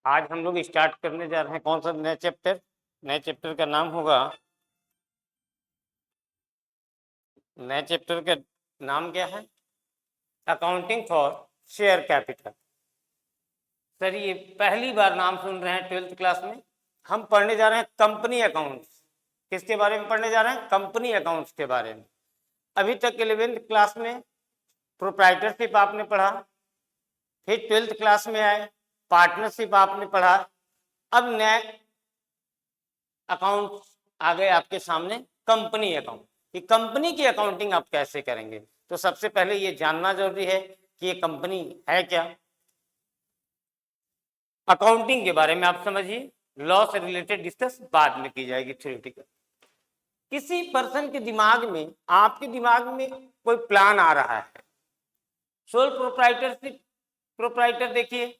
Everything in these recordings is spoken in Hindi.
आज हम लोग स्टार्ट करने जा रहे हैं कौन सा नया चैप्टर। नए चैप्टर का नाम होगा, नए चैप्टर का नाम क्या है? Accounting for share capital. Sir ये पहली बार नाम सुन रहे हैं 12th क्लास में। हम पढ़ने जा रहे हैं कंपनी अकाउंट्स। किसके बारे में पढ़ने जा रहे हैं? कंपनी अकाउंट्स के बारे में। अभी तक 11th क्लास में प्रोप्राइटरशिप आपने पढ़ा, फिर 12th क्लास में आए पार्टनरशिप आपने पढ़ा, अब नए अकाउंट आ गए आपके सामने कंपनी अकाउंट। कि कंपनी की अकाउंटिंग आप कैसे करेंगे, तो सबसे पहले ये जानना जरूरी है कि ये कंपनी है क्या। अकाउंटिंग के बारे में आप समझिए, लॉ से रिलेटेड डिस्कस बाद में की जाएगी थ्योरेटिकल। किसी पर्सन के दिमाग में, आपके दिमाग में कोई प्लान आ रहा है, सोल प्रोप्राइटरशिप, प्रोप्राइटर देखिए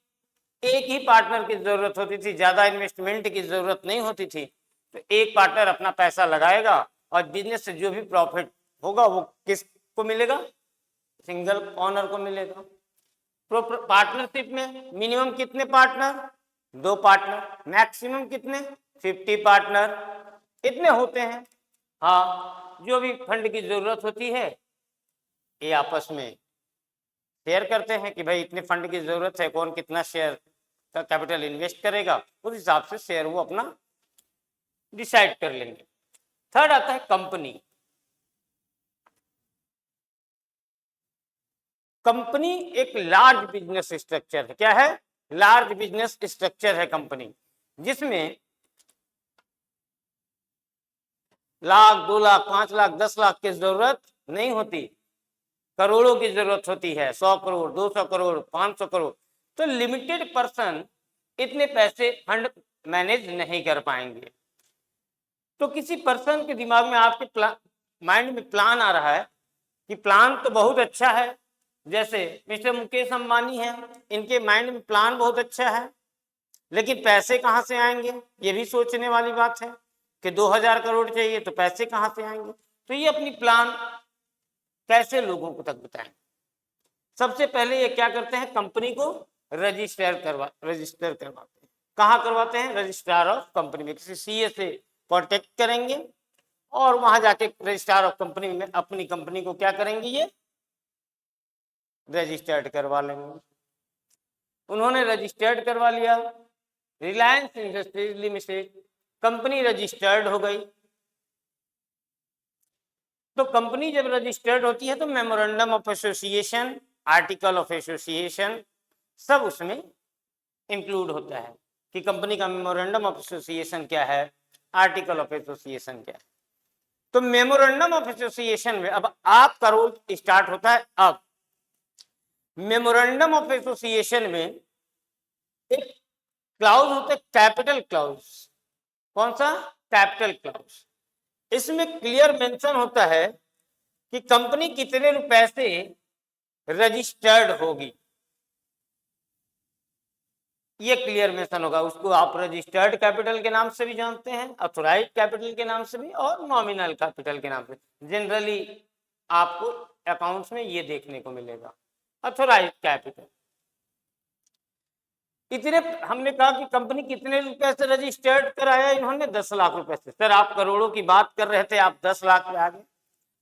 एक ही पार्टनर की जरूरत होती थी, ज्यादा इन्वेस्टमेंट की जरूरत नहीं होती थी, तो एक पार्टनर अपना पैसा लगाएगा और बिजनेस से जो भी प्रॉफिट होगा वो किसको मिलेगा? सिंगल ओनर को मिलेगा। पार्टनरशिप में मिनिमम कितने पार्टनर? 2 पार्टनर। मैक्सिमम कितने? 50 पार्टनर। इतने होते हैं। हाँ, जो भी फंड की जरूरत होती है ये आपस में शेयर करते हैं कि भाई इतने फंड की जरूरत है, कौन कितना शेयर का कैपिटल इन्वेस्ट करेगा, उस हिसाब से शेयर वो अपना डिसाइड कर लेंगे। थर्ड आता है कंपनी। कंपनी एक लार्ज बिजनेस स्ट्रक्चर है। क्या है? लार्ज बिजनेस स्ट्रक्चर है कंपनी, जिसमें लाख, 2 लाख, 5 लाख, 10 लाख की जरूरत नहीं होती, करोड़ों की जरूरत होती है। 100 करोड़, 200 करोड़, 500 करोड़। तो लिमिटेड पर्सन इतने पैसे फंड मैनेज नहीं कर पाएंगे। तो किसी पर्सन के दिमाग में, आपके माइंड में प्लान आ रहा है कि प्लान तो बहुत अच्छा है, जैसे मिस्टर मुकेश अंबानी है, इनके माइंड में प्लान बहुत अच्छा है, लेकिन पैसे कहाँ से आएंगे ये भी सोचने वाली बात है कि 2000 करोड़ चाहिए तो पैसे कहाँ से आएंगे। तो ये अपनी प्लान कैसे लोगों को तक बताएं? सबसे पहले ये क्या करते हैं, कंपनी को रजिस्टर करवाते हैं। कहाँ करवाते हैं? रजिस्ट्रार ऑफ कंपनी में, किसी सीए से कॉन्टेक्ट करेंगे और वहां जाके रजिस्ट्रार ऑफ कंपनी में अपनी कंपनी को क्या करेंगे, ये रजिस्टर्ड करवा लेंगे। उन्होंने रजिस्टर्ड करवा लिया, Reliance industries limited company registered हो गई। तो कंपनी जब रजिस्टर्ड होती है तो memorandum of association, article of association सब उसमें इंक्लूड होता है कि कंपनी का मेमोरेंडम ऑफ एसोसिएशन क्या है, आर्टिकल ऑफ एसोसिएशन क्या है। तो मेमोरेंडम ऑफ एसोसिएशन में अब आपका रोल स्टार्ट होता है। अब मेमोरेंडम ऑफ एसोसिएशन में एक क्लाउज होता है, कैपिटल क्लाउज। कौन सा? Capital clause. इसमें क्लियर मेंशन होता है कि कंपनी कितने रुपए से रजिस्टर्ड होगी, ये क्लियर मेंशन होगा। उसको आप रजिस्टर्ड कैपिटल के नाम से भी जानते हैं, ऑथोराइज्ड कैपिटल के नाम से भी, और नॉमिनल कैपिटल के नाम से। जनरली आपको अकाउंट्स में ये देखने को मिलेगा, ऑथोराइज्ड कैपिटल। इतने हमने कहा कि कंपनी कितने रुपए से रजिस्टर्ड कराया इन्होंने? 10 लाख रुपए से। सर आप करोड़ों की बात कर रहे थे, आप 10 लाख पे आ गए।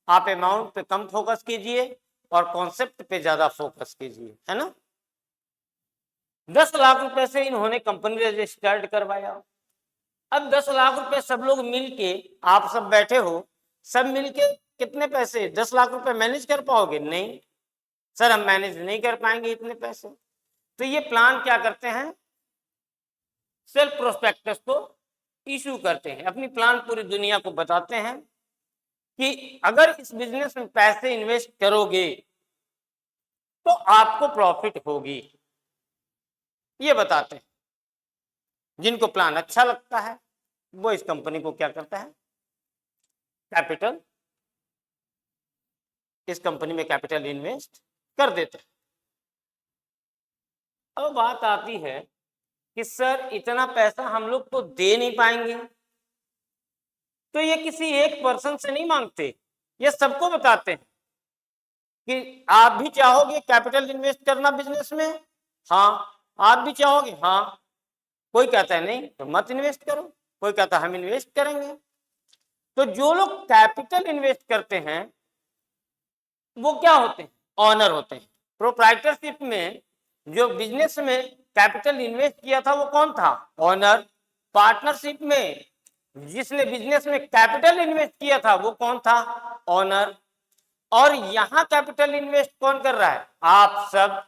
आप अमाउंट पे कम फोकस कीजिए और कॉन्सेप्ट पे ज्यादा फोकस कीजिए, है ना। 10 लाख रुपए से इन्होंने कंपनी रजिस्टर्ड करवाया। अब 10 लाख रुपए सब लोग मिलके, आप सब बैठे हो, सब मिलके कितने पैसे, 10 लाख रुपए मैनेज कर पाओगे? नहीं सर, हम मैनेज नहीं कर पाएंगे इतने पैसे। तो ये प्लान क्या करते हैं, सेल्फ प्रोस्पेक्टस को इशू करते हैं, अपनी प्लान पूरी दुनिया को बताते हैं कि अगर इस बिजनेस में पैसे इन्वेस्ट करोगे तो आपको प्रॉफिट होगी, ये बताते हैं। जिनको प्लान अच्छा लगता है वो इस कंपनी को क्या करता है, कैपिटल, इस कंपनी में कैपिटल इन्वेस्ट कर देते हैं। अब बात आती है कि सर इतना पैसा हम लोग तो दे नहीं पाएंगे, तो ये किसी एक पर्सन से नहीं मांगते, ये सबको बताते हैं कि आप भी चाहोगे कैपिटल इन्वेस्ट करना बिजनेस में? हाँ। आप भी चाहोगे? हाँ। कोई कहता है नहीं तो मत इन्वेस्ट करो, कोई कहता है हम इन्वेस्ट करेंगे। तो जो लोग कैपिटल इन्वेस्ट करते हैं वो क्या होते हैं? ऑनर होते हैं। प्रोप्राइटरशिप में जो बिजनेस में कैपिटल इन्वेस्ट किया था वो कौन था? ऑनर। पार्टनरशिप में जिसने बिजनेस में कैपिटल इन्वेस्ट किया था वो कौन था? ऑनर। और यहां कैपिटल इन्वेस्ट कौन कर रहा है? आप सब।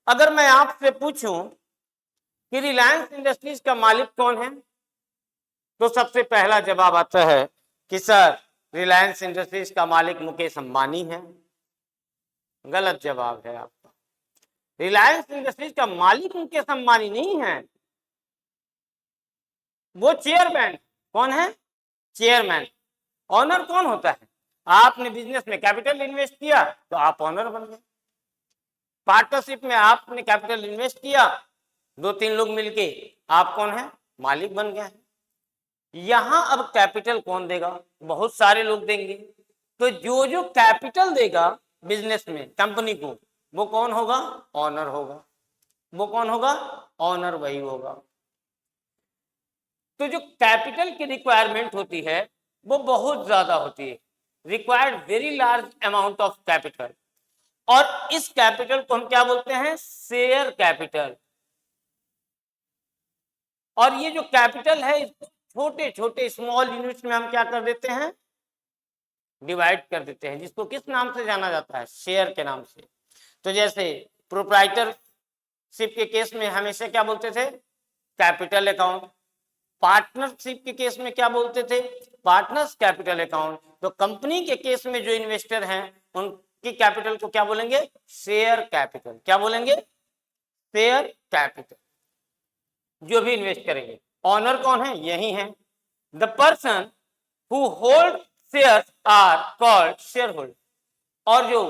अगर मैं आपसे पूछूं कि रिलायंस इंडस्ट्रीज का मालिक कौन है, तो सबसे पहला जवाब आता है कि सर रिलायंस इंडस्ट्रीज का मालिक मुकेश अंबानी है। गलत जवाब है आपका। रिलायंस इंडस्ट्रीज का मालिक मुकेश अंबानी नहीं है, वो चेयरमैन। कौन है? चेयरमैन। ऑनर कौन होता है? आपने बिजनेस में कैपिटल इन्वेस्ट किया तो आप ऑनर बन गए। पार्टनरशिप में आपने कैपिटल इन्वेस्ट किया, 2-3 लोग मिलके, आप कौन है? मालिक बन गए हैं। यहां अब कैपिटल कौन देगा? बहुत सारे लोग देंगे। तो जो जो कैपिटल देगा बिजनेस में कंपनी को, वो कौन होगा? ऑनर होगा। वो कौन होगा? ऑनर वही होगा। तो जो कैपिटल की रिक्वायरमेंट होती है वो बहुत ज्यादा होती है, required very large amount of capital. और इस कैपिटल को हम क्या बोलते हैं? Share capital. और ये जो कैपिटल है छोटे छोटे स्मॉल यूनिट्स में हम क्या कर देते हैं? डिवाइड कर देते हैं, जिसको किस नाम से जाना जाता है? शेयर के नाम से। तो जैसे प्रोप्राइटरशिप के केस में हमेशा क्या बोलते थे? Capital account. पार्टनरशिप के केस में क्या बोलते थे? Partners capital account. तो कंपनी के केस में जो इन्वेस्टर हैं उनकी कैपिटल को क्या बोलेंगे? Share capital. क्या बोलेंगे? Share capital. जो भी इन्वेस्ट करेंगे। ऑनर कौन है? यही है। The person who hold shares are called shareholder. और जो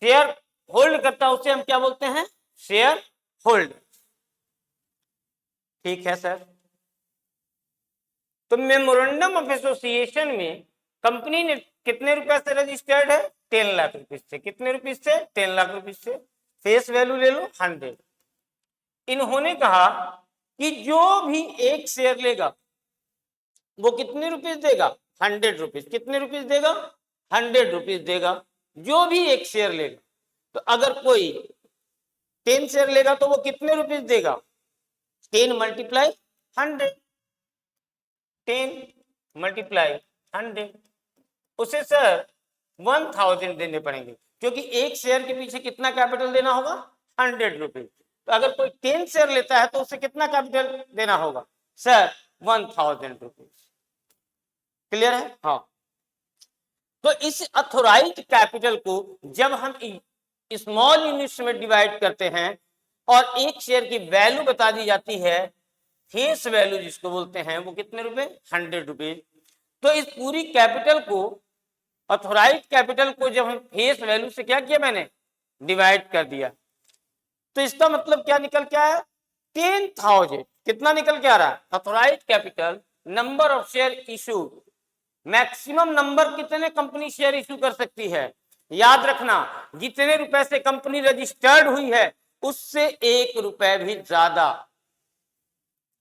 शेयर होल्ड करता है उसे हम क्या बोलते हैं? Share holder. ठीक है सर। तो मेमोरेंडम ऑफ एसोसिएशन में कंपनी ने कितने रुपए से रजिस्टर्ड है? 10 लाख रुपीज से। कितने रुपीज से? 10 लाख रुपीज से। फेस वैल्यू ले लो 100। इन्होंने कहा कि जो भी एक शेयर लेगा वो कितने रुपीज देगा? 100 रुपीज। कितने रुपीज देगा? 100 रुपीज देगा। जो भी एक शेयर लेगा। तो अगर कोई 10 शेयर लेगा तो वो कितने रुपीज देगा? 10 मल्टीप्लाई 100। 10 मल्टीप्लाई 100, उसे सर 1000 देने पड़ेंगे, क्योंकि एक शेयर के पीछे कितना कैपिटल देना होगा? 100 रुपीज। तो अगर कोई 10 शेयर लेता है तो उसे कितना कैपिटल देना होगा? Sir 1000 rupees. क्लियर है? हाँ। तो इस अथोराइज्ड कैपिटल को जब हम स्मॉल यूनिट्स में डिवाइड करते हैं और एक शेयर की वैल्यू बता दी जाती है, फेस वैल्यू जिसको बोलते हैं, वो कितने रुपए? 100 रुपीज। तो इस पूरी कैपिटल को, अथोराइज्ड कैपिटल को जब हम फेस वैल्यू से क्या किया मैंने? डिवाइड कर दिया। तो इसका मतलब क्या निकल के आया? 10,000। कितना निकल के आ रहा है? Authorised capital, number of share issue, maximum number कितने कंपनी शेयर इशू कर सकती है। याद रखना, जितने रुपए से कंपनी रजिस्टर्ड हुई है उससे 1 रुपए भी ज्यादा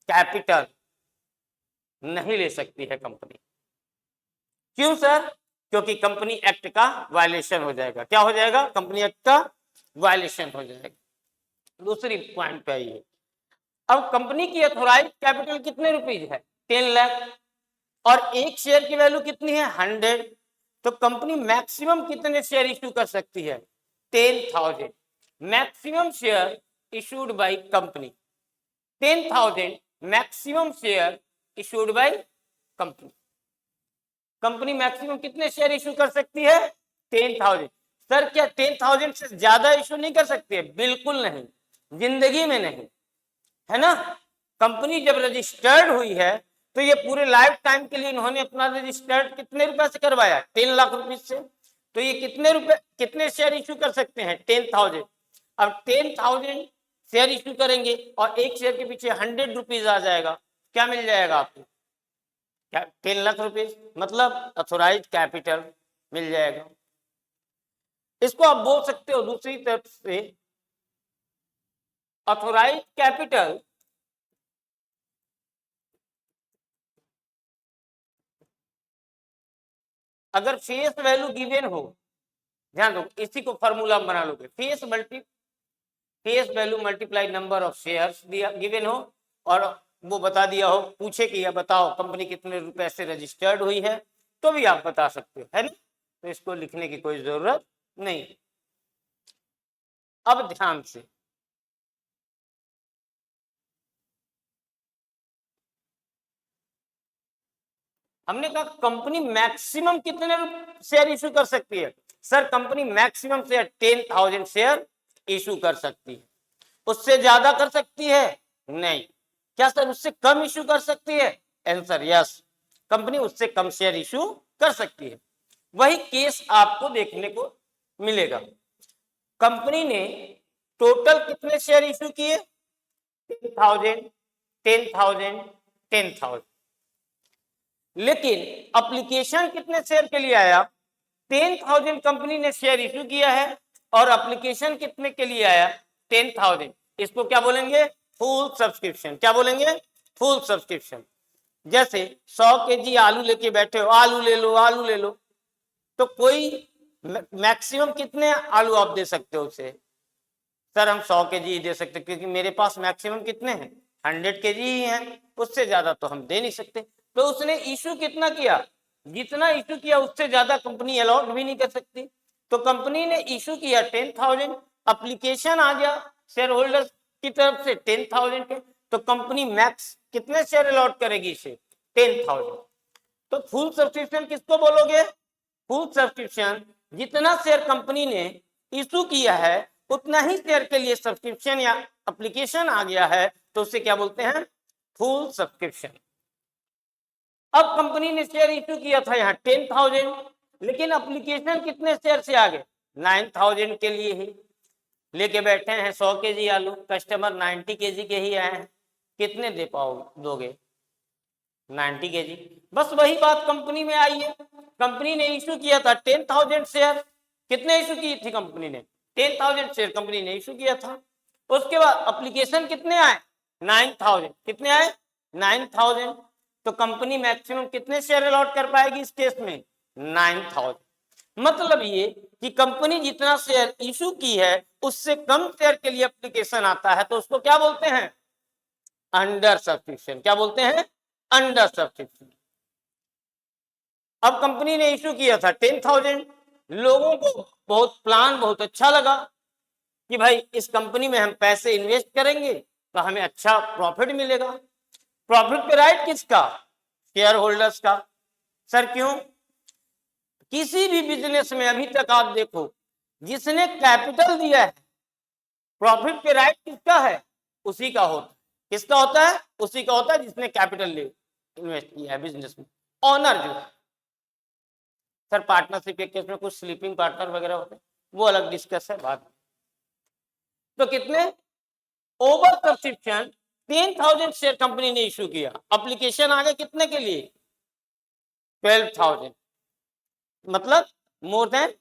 कैपिटल नहीं ले सकती है कंपनी। क्यों सर? क्योंकि कंपनी एक्ट का वायलेशन हो जाएगा। क्या हो जाएगा? कंपनी एक्ट का वायलेशन हो जाएगा। दूसरी पॉइंट पे आइए। अब कंपनी की अथोराइज्ड कैपिटल कितने रुपीज है? 10 लाख। और एक शेयर की वैल्यू कितनी है? 100। तो कंपनी मैक्सिमम कितने शेयर इश्यू कर सकती है? 10,000। Maximum share issued by company 10,000। Maximum share issued by company. Company maximum कितने शेयर इशू कर सकती है? 10,000। सर क्या 10,000 से ज्यादा इशू नहीं कर सकती है? बिल्कुल नहीं, जिंदगी में नहीं, है ना। कंपनी जब रजिस्टर्ड हुई है तो ये पूरे लाइफ टाइम के लिए इन्होंने अपना रजिस्टर्ड कितने रुपए से करवाया? 10 लाख रुपीज से। तो ये कितने रुपए, कितने शेयर इशू कर सकते हैं? 10,000। अब 10,000 शेयर इशू करेंगे और एक शेयर के पीछे 100 रुपीज आ जाएगा, क्या मिल जाएगा आपको? क्या? 10 लाख रुपीज, मतलब अथोराइज्ड कैपिटल मिल जाएगा। इसको आप बोल सकते हो दूसरी तरफ से ऑथोराइज कैपिटल अगर फेस वैल्यू गिवन हो, ध्यान दो, इसी को फॉर्मूला बना लोगे, face value multiply number of shares दिया गिवन हो, और वो बता दिया हो, पूछे कि यह बताओ कंपनी कितने रुपए से रजिस्टर्ड हुई है, तो भी आप बता सकते हो, है ना। तो इसको लिखने की कोई जरूरत नहीं। अब ध्यान से, हमने कहा कंपनी मैक्सिमम कितने शेयर इशू कर सकती है। Sir company maximum share 10,000 share issue कर सकती है। उससे ज्यादा कर सकती है नहीं। क्या सर उससे कम इशू कर सकती है? आंसर यस, कंपनी उससे कम शेयर इशू कर सकती है। वही केस आपको देखने को मिलेगा। कंपनी ने टोटल कितने शेयर इशू किए? 10,000 10,000 10,000। लेकिन एप्लीकेशन कितने शेयर के लिए आया? 10,000 कंपनी ने शेयर इशू किया है और एप्लीकेशन कितने के लिए आया? 10,000। इसको क्या बोलेंगे? Full subscription. क्या बोलेंगे? Full subscription. जैसे 100 केजी आलू लेके बैठे हो, आलू ले लो आलू ले लो, तो कोई मैक्सिमम कितने आलू आप दे सकते हो उसे? सर हम 100 केजी ही दे सकते, क्योंकि मेरे पास मैक्सिमम कितने हैं? 100 केजी ही हैं, उससे ज्यादा तो हम दे नहीं सकते। तो उसने इशू कितना किया? जितना इशू किया उससे ज्यादा कंपनी अलॉट भी नहीं कर सकती। तो कंपनी ने इशू किया 10,000, एप्लीकेशन आ गया शेयर होल्डर्स की तरफ से 10,000 के, तो कंपनी मैक्स कितने शेयर अलॉट करेगी इसे? 10,000। तो फुल सब्सक्रिप्शन किसको बोलोगे? फुल सब्सक्रिप्शन जितना शेयर कंपनी ने इशू किया है उतना ही शेयर के लिए सब्सक्रिप्शन या एप्लीकेशन आ गया है, तो उसे क्या बोलते हैं? Full subscription. अब कंपनी ने शेयर इशू किया था यहाँ 10,000, लेकिन एप्लीकेशन कितने शेयर से आ गए? 9,000 के लिए ही लेके बैठे हैं। 100 केजी आलू, कस्टमर 90 केजी के ही आए हैं, कितने दे दोगे? 90 केजी। बस वही बात कंपनी में आई है। कंपनी ने इशू किया था 10,000 शेयर। कितने इशू की थी कंपनी ने? 10,000 शेयर कंपनी ने इशू किया था। उसके बाद एप्लीकेशन कितने आए? 9,000। कितने आए? 9,000। तो कंपनी मैक्सिमम कितने शेयर अलॉट कर पाएगी इस केस में? 9,000। मतलब ये कि कंपनी जितना शेयर इशू की है उससे कम शेयर के लिए एप्लीकेशन आता है, तो उसको क्या बोलते हैं? Under subscription. क्या बोलते हैं? Under subscription. अब कंपनी ने इशू किया था 10,000, लोगों को बहुत अच्छा लगा कि भाई इस कंपनी में हम पैसे इन्वेस्ट करेंगे तो हमें अच्छा प्रॉफिट मिलेगा। प्रॉफिट पे राइट किसका? शेयर होल्डर्स का। सर क्यों? किसी भी बिजनेस में अभी तक आप देखो, जिसने कैपिटल दिया है प्रॉफिट पे राइट किसका है? उसी का होता है। किसका होता है? उसी का होता है जिसने कैपिटल इन्वेस्ट किया है बिजनेस में, ऑनर जो है। सर पार्टनरशिप के केस में कुछ स्लीपिंग पार्टनर वगैरह होते हैं, वो अलग डिस्कस है बाद में। तो कितने? ओवर सब्सक्रिप्शन 10,000 शेयर कंपनी ने इशू किया, एप्लीकेशन आ गए कितने के लिए? 12,000। मतलब more than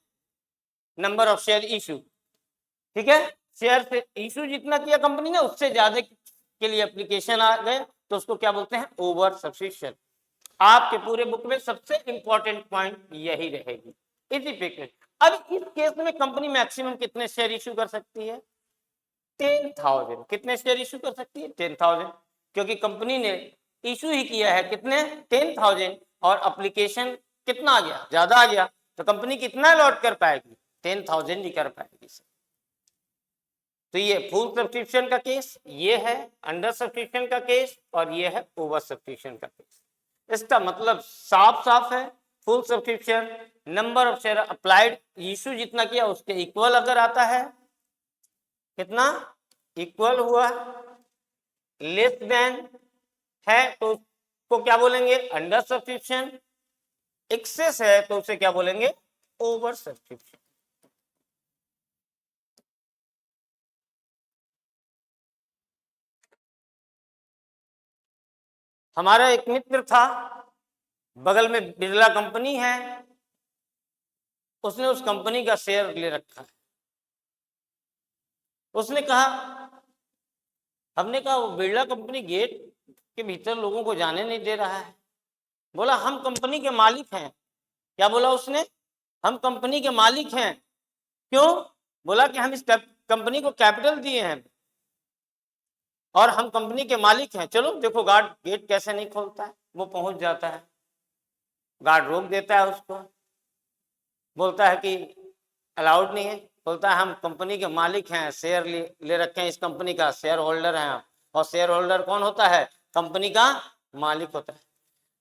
number of share issue. ठीक है, शेयर से इशू जितना किया कंपनी ने उससे ज्यादा के लिए एप्लीकेशन आ गए, तो उसको क्या बोलते हैं? Over subscription. आपके पूरे बुक में सबसे इंपॉर्टेंट पॉइंट यही रहेगी। इसी पे अब इस केस में कंपनी मैक्सिमम कितने शेयर इशू कर सकती है? 10,000। कितने शेयर इशू कर सकती है? 10,000, क्योंकि कंपनी ने इशू ही किया है कितने? 10,000, और एप्लीकेशन कितना आ गया? ज्यादा आ गया, तो कंपनी कितना अलॉट कर पाएगी? 10,000 ही कर पाएगी। तो ये फुल सब्सक्रिप्शन का केस, ये है अंडर सब्सक्रिप्शन का केस, और ये है ओवर सब्सक्रिप्शन का केस। इसका मतलब साफ साफ है, full subscription number of share applied issue जितना किया उसके इक्वल अगर आता है, कितना इक्वल हुआ, लेस देन है तो उसको क्या बोलेंगे? Under subscription. एक्सेस है तो उसे क्या बोलेंगे? Over subscription. हमारा एक मित्र था, बगल में बिरला कंपनी है, उसने उस कंपनी का शेयर ले रखा है। उसने कहा हमने कहा वो बिरला कंपनी गेट के भीतर लोगों को जाने नहीं दे रहा है। बोला हम कंपनी के मालिक हैं। क्या बोला उसने? हम कंपनी के मालिक हैं। क्यों? बोला कि हम इस कंपनी को कैपिटल दिए हैं और हम कंपनी के मालिक हैं। चलो देखो गार्ड गेट कैसे नहीं खोलता है। वो पहुंच जाता है, गार्ड रोक देता है उसको, बोलता है कि अलाउड नहीं है। बोलता है हम कंपनी के मालिक हैं, शेयर ले रखे हैं, इस कंपनी का शेयर होल्डर हैं। और शेयर होल्डर कौन होता है? कंपनी का मालिक होता है।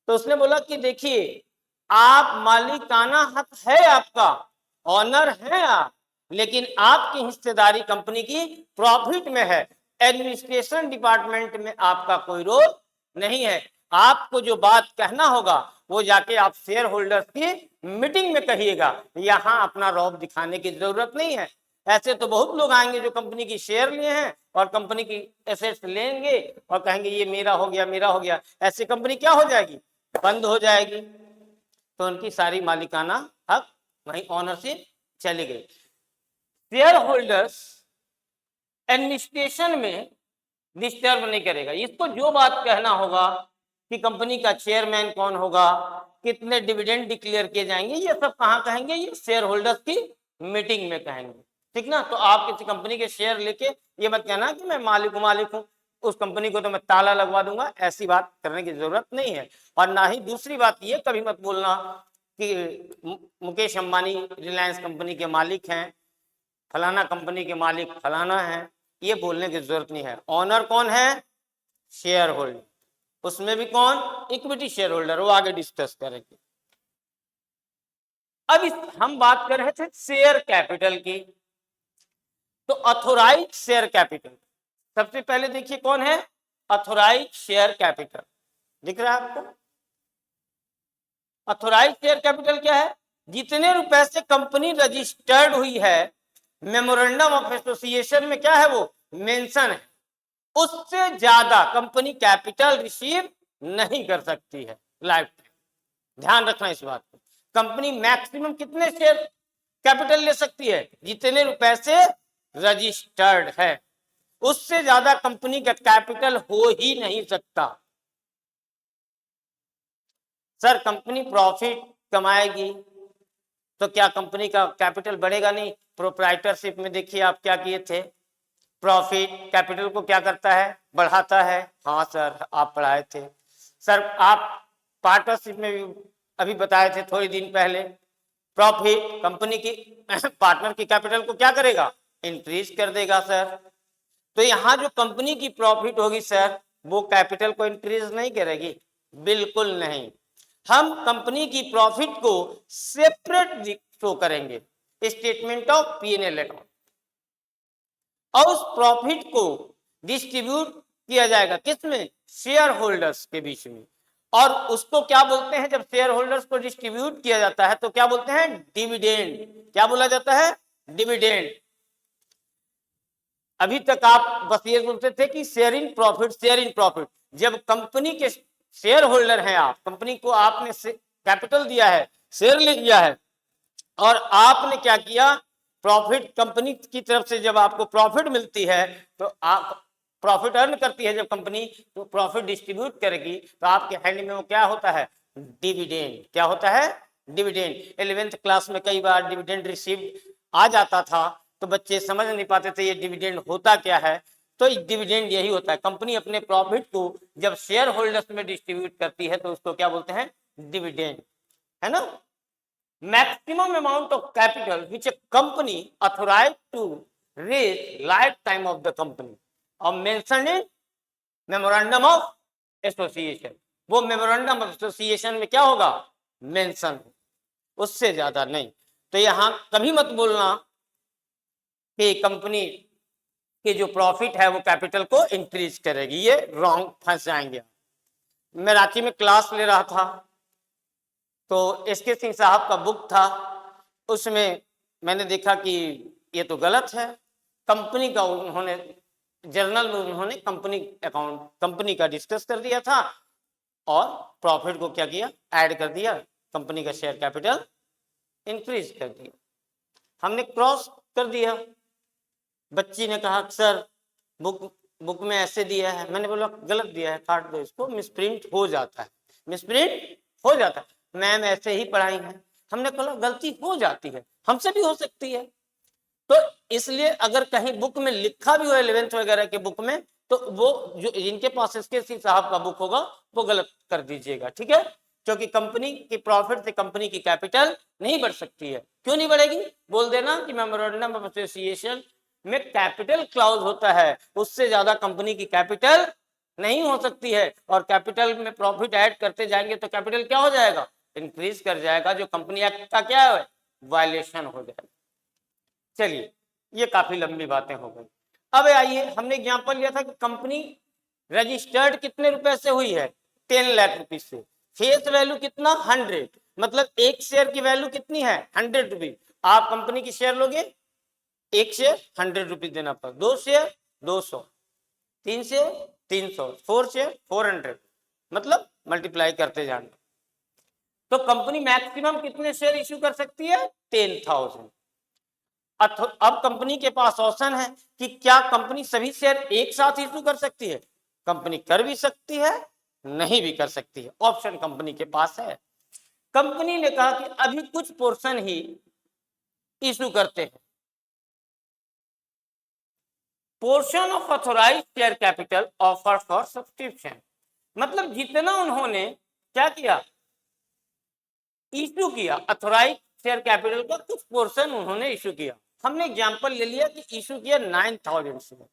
तो उसने बोला कि देखिए आप मालिकाना हक है आपका, ऑनर है आप, लेकिन आपकी हिस्सेदारी कंपनी की प्रॉफिट में है। एडमिनिस्ट्रेशन डिपार्टमेंट में आपका कोई रोल नहीं है। आपको जो बात कहना होगा वो जाके आप शेयर होल्डर्स की मीटिंग में कहिएगा, यहाँ अपना रौब दिखाने की जरूरत नहीं है। ऐसे तो बहुत लोग आएंगे जो कंपनी की शेयर लिए हैं और कंपनी की एसेट्स लेंगे और कहेंगे ये मेरा हो गया, मेरा हो गया। ऐसे कंपनी क्या हो जाएगी? बंद हो जाएगी। तो उनकी सारी मालिकाना हक वहीं ऑनरशिप चली गई। शेयर होल्डर्स एडमिनिस्ट्रेशन में डिस्टर्ब नहीं करेगा। इसको जो बात कहना होगा कि कंपनी का चेयरमैन कौन होगा, कितने डिविडेंड डिक्लेयर किए जाएंगे, ये सब कहाँ कहेंगे? ये शेयर होल्डर्स की मीटिंग में कहेंगे। ठीक ना? तो आप किसी कंपनी के शेयर लेके ये मत कहना कि मैं मालिक हूँ, उस कंपनी को तो मैं ताला लगवा दूंगा। ऐसी बात करने की जरूरत नहीं है। और ना ही दूसरी बात ये कभी मत बोलना कि मुकेश अंबानी रिलायंस कंपनी के मालिक हैं, फलाना कंपनी के मालिक फलाना है। ये बोलने की जरूरत नहीं है। ऑनर कौन है? Share holder. उसमें भी कौन? Equity share holder. वो आगे डिस्कस करेंगे। अब हम बात कर रहे थे शेयर कैपिटल की। तो ऑथोराइज शेयर कैपिटल सबसे पहले देखिए कौन है? Authorise share capital. दिख रहा है आपको? ऑथोराइज शेयर कैपिटल क्या है? जितने रुपए से कंपनी रजिस्टर्ड हुई है, मेमोरेंडम ऑफ एसोसिएशन में क्या है वो मेंशन है, उससे ज्यादा कंपनी कैपिटल रिसीव नहीं कर सकती है लाइफ टाइम। ध्यान रखना इस बात को। कंपनी मैक्सिमम कितने शेयर कैपिटल ले सकती है? जितने रुपए से रजिस्टर्ड है, उससे ज्यादा कंपनी का कैपिटल हो ही नहीं सकता। सर कंपनी प्रॉफिट कमाएगी तो क्या कंपनी का कैपिटल बढ़ेगा? नहीं। प्रोप्राइटरशिप में देखिए आप क्या किए थे, प्रॉफिट कैपिटल को क्या करता है? बढ़ाता है। हाँ सर आप पढ़ाए थे। सर आप पार्टनरशिप में भी अभी बताए थे थोड़ी दिन पहले, प्रॉफिट कंपनी की पार्टनर की कैपिटल को क्या करेगा? इंक्रीज कर देगा सर। तो यहाँ जो कंपनी की प्रॉफिट होगी सर, वो कैपिटल को इंक्रीज नहीं करेगी? बिल्कुल नहीं। हम कंपनी की प्रॉफिट को सेपरेट शो करेंगे, स्टेटमेंट ऑफ P&L अकाउंट, और उस प्रॉफिट को डिस्ट्रीब्यूट किया जाएगा किसमें? शेयर होल्डर्स के बीच में। और उसको क्या बोलते हैं? जब शेयर होल्डर्स को डिस्ट्रीब्यूट किया जाता है तो क्या बोलते हैं? डिविडेंड। क्या बोला जाता है? डिविडेंड। अभी तक आप बस ये बोलते थे कि share in profit, share in profit. जब कंपनी के शेयर होल्डर हैं आप, कंपनी को आपने कैपिटल दिया है, शेयर ले लिया है, और आपने क्या किया? प्रॉफिट कंपनी की तरफ से जब आपको प्रॉफिट मिलती है तो आप प्रॉफिट अर्न करती है जब कंपनी, तो प्रॉफिट डिस्ट्रीब्यूट करेगी तो आपके हैंड में वो क्या होता है? डिविडेंड। क्या होता है? डिविडेंड। 11th क्लास में कई बार डिविडेंड रिसीव्ड आ जाता था तो बच्चे समझ नहीं पाते थे ये डिविडेंड होता क्या है। तो डिविडेंड यही होता है, कंपनी अपने प्रॉफिट को जब शेयर होल्डर्स में डिस्ट्रीब्यूट करती है तो उसको क्या बोलते हैं? डिविडेंड, है ना? Maximum amount of capital which a company authorized to raise lifetime of the company और mentioned in memorandum of association। वो memorandum of association में क्या होगा? मेंशन, उससे ज्यादा नहीं। तो यहां कभी मत बोलना कि कंपनी के जो प्रॉफिट है वो कैपिटल को इंक्रीज करेगी, ये रॉन्ग, फंस जाएंगे। मैं रांची में क्लास ले रहा था तो एसके सिंह साहब का बुक था, उसमें मैंने देखा कि ये तो गलत है। कंपनी का उन्होंने जर्नल में उन्होंने कंपनी अकाउंट, कंपनी का डिस्कस कर दिया था और प्रॉफिट को क्या किया? ऐड कर दिया, कंपनी का शेयर कैपिटल इंक्रीज कर दिया। हमने क्रॉस कर दिया। बच्ची ने कहा सर बुक बुक में ऐसे दिया है, मैंने बोला गलत दिया है, काट दो इसको, मिसप्रिंट हो जाता है, मिसप्रिंट हो जाता है, मैम ऐसे ही पढ़ाई है। हमने कहा गलती हो जाती है, हमसे भी हो सकती है, तो इसलिए अगर कहीं बुक में लिखा भी हो 11th वगैरह के बुक में, तो वो जो जिनके पास इसके साहब का बुक होगा वो गलत कर दीजिएगा, ठीक है। क्योंकि कंपनी की प्रॉफिट से कंपनी की कैपिटल नहीं बढ़ सकती है। क्यों नहीं बढ़ेगी? बोल देना कि मेमोरेंडम ऑफ एसोसिएशन में कैपिटल क्लाउज होता है, उससे ज्यादा कंपनी की कैपिटल नहीं हो सकती है, और कैपिटल में प्रॉफिट ऐड करते जाएंगे तो कैपिटल क्या हो जाएगा? इंक्रीज कर जाएगा, जो कंपनी एक्ट का क्या है? वायलेशन हो जाएगा। चलिए, ये काफी लंबी बातें हो गई। अब आइए, हमने एग्जांपल लिया था कि कंपनी रजिस्टर्ड कितने रुपए से हुई है? 10 लाख रुपीज से। फेस वैल्यू कितना? 100, मतलब एक शेयर की वैल्यू कितनी है? 100 रुपीज। आप कंपनी की शेयर लोगे, एक शेयर 100 रुपीज देना पड़ा, 2 शेयर 200, 3 शेयर 300, 4 शेयर 400, मतलब मल्टीप्लाई करते जाना। तो कंपनी मैक्सिमम कितने शेयर इश्यू कर सकती है? 10,000। अब कंपनी के पास ऑप्शन है कि क्या कंपनी सभी शेयर एक साथ इशू कर सकती है? कंपनी कर भी सकती है, नहीं भी कर सकती है, ऑप्शन कंपनी के पास है। कंपनी ने कहा कि अभी कुछ पोर्शन ही इशू करते हैं। Portion of authorised share capital offer for subscription, मतलब जितना उन्होंने क्या किया? इशू किया, ऑथोराइज्ड शेयर कैपिटल का कुछ पोर्शन उन्होंने इशू किया। हमने एग्जांपल ले लिया कि इशू किया 9,000 शेयर।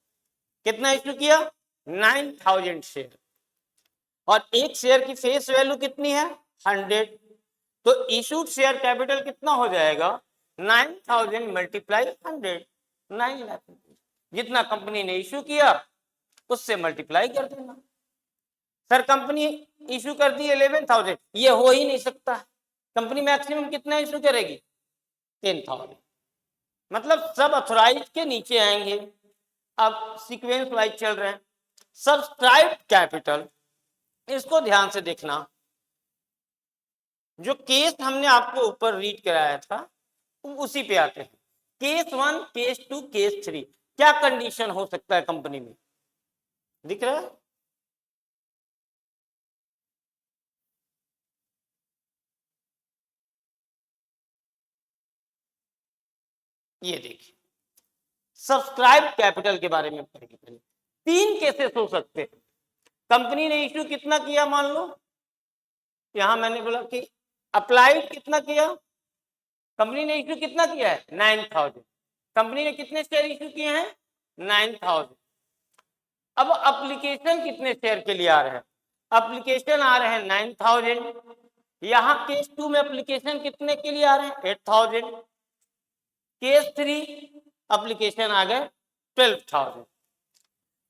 कितना इशू किया? 9,000 शेयर, और एक शेयर की फेस वैल्यू कितनी है? 100। तो इशूड शेयर कैपिटल कितना हो जाएगा? 9,000 मल्टीप्लाई 100, 9 लाख। जितना कंपनी ने इशू किया उससे मल्टीप्लाई कर देना। सर कंपनी इशू कर दी 11,000, ये हो ही नहीं सकता। कंपनी मैक्सिमम कितना इशू करेगी? 10,000, मतलब सब अथोराइज के नीचे आएंगे। अब सीक्वेंस वाइज चल रहे हैं। सब्सक्राइब कैपिटल, इसको ध्यान से देखना। जो केस हमने आपको ऊपर रीड कराया था उसी पे आते हैं। केस 1, केस 2, केस 3, क्या कंडीशन हो सकता है कंपनी में? दिख रहा है? ये देखिए, सब्सक्राइब कैपिटल के बारे में पढ़ेंगे पहले। 3 केसेस हो सकते हैं। कंपनी ने इश्यू कितना किया? मान लो यहां मैंने बोला कि अप्लाइड कितना किया? कंपनी ने इश्यू कितना किया है? 9,000। कंपनी ने कितने शेयर इश्यू किए हैं? 9,000। अब एप्लीकेशन कितने शेयर के लिए आ रहे हैं? एप्लीकेशन आ रहे हैं 9,000। यहां केस 2 में एप्लीकेशन कितने के लिए आ रहे हैं? 8,000। केस 3 एप्लीकेशन आ गए 12,000।